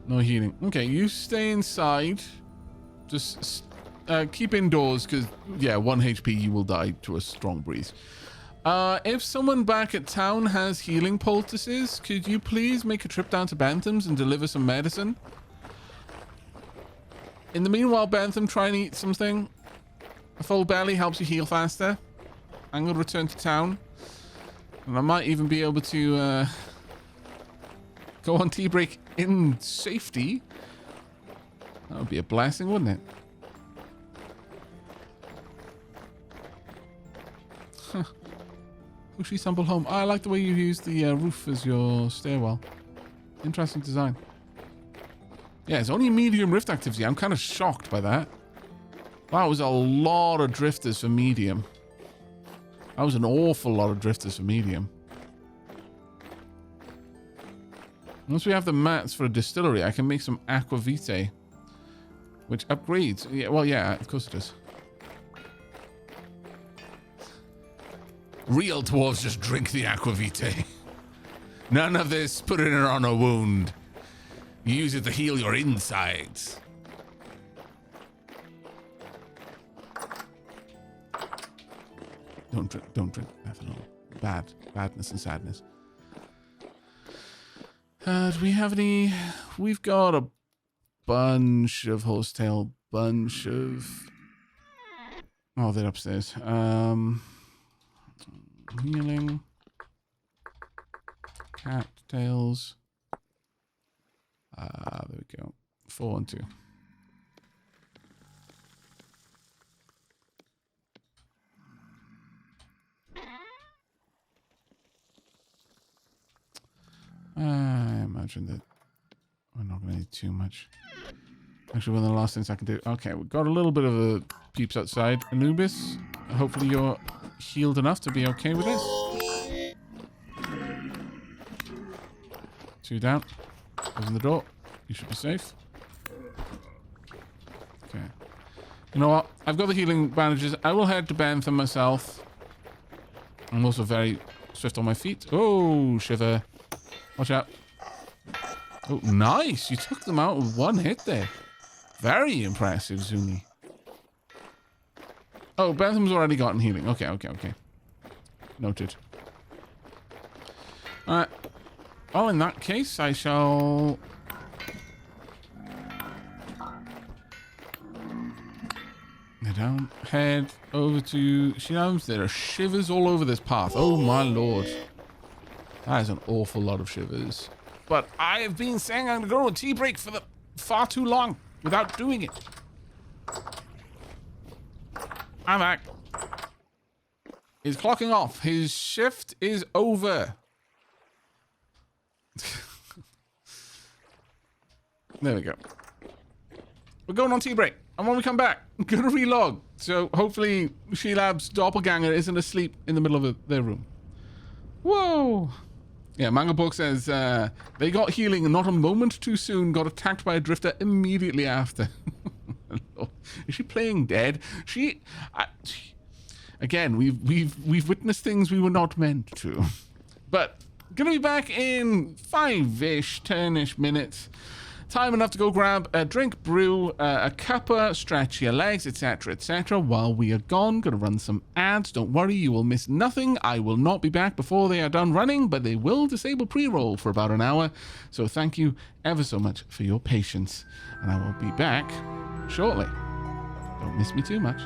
No healing. Okay, you stay inside. Just keep indoors because, yeah, 1 HP, you will die to a strong breeze. If someone back at town has healing poultices, could you please make a trip down to Bantham's and deliver some medicine? In the meanwhile, Bantham, try and eat something. A full belly helps you heal faster. I'm going to return to town. And I might even be able to go on tea break in safety. That would be a blessing, wouldn't it? Huh. Pushy stumble home. Oh, I like the way you use the roof as your stairwell. Interesting design. Yeah, it's only medium rift activity. I'm kind of shocked by that. That was a lot of drifters for medium. That was an awful lot of drifters for medium. Once we have the mats for a distillery, I can make some aquavitae, which upgrades. Yeah, well, yeah, of course it does. Real dwarves just drink the aquavitae. None of this put it on a wound. You use it to heal your insides. Don't drink ethanol. Badness and sadness. Do we have any? We've got a bunch of horsetail, bunch of. Oh, they're upstairs. Healing. Cat tails. There we go. 4 and 2. I imagine that we're not going to need too much. Actually, one of the last things I can do. Okay, we've got a little bit of a peeps outside. Anubis, hopefully you're healed enough to be okay with this. 2 down. Open the door. You should be safe. Okay. You know what? I've got the healing bandages. I will head to Bantham myself. I'm also very swift on my feet. Oh, shiver. Watch out. Oh, nice. You took them out with 1 hit there. Very impressive, Zuni. Oh, Bantham's already gotten healing. Okay. Noted. Alright. Well, in that case, I shall... down, head over to Shino's. There are shivers all over this path. Oh my lord. That is an awful lot of shivers. But I have been saying I'm going to go on a tea break for far too long without doing it. Aavak is clocking off. His shift is over. There we go. We're going on tea break. And when we come back, I'm going to relog. So hopefully Sheilab's doppelganger isn't asleep in the middle of their room. Whoa. Yeah, Manga Book says they got healing and not a moment too soon. Got attacked by a drifter immediately after. Is she playing dead? Again, we've witnessed things we were not meant to. But gonna be back in 5-ish, 10-ish minutes. Time enough to go grab a drink, brew, a cuppa, stretch your legs, etc., etc. While we are gone, gonna run some ads. Don't worry, you will miss nothing. I will not be back before they are done running, but they will disable pre-roll for about an hour. So thank you ever so much for your patience, and I will be back shortly. Don't miss me too much.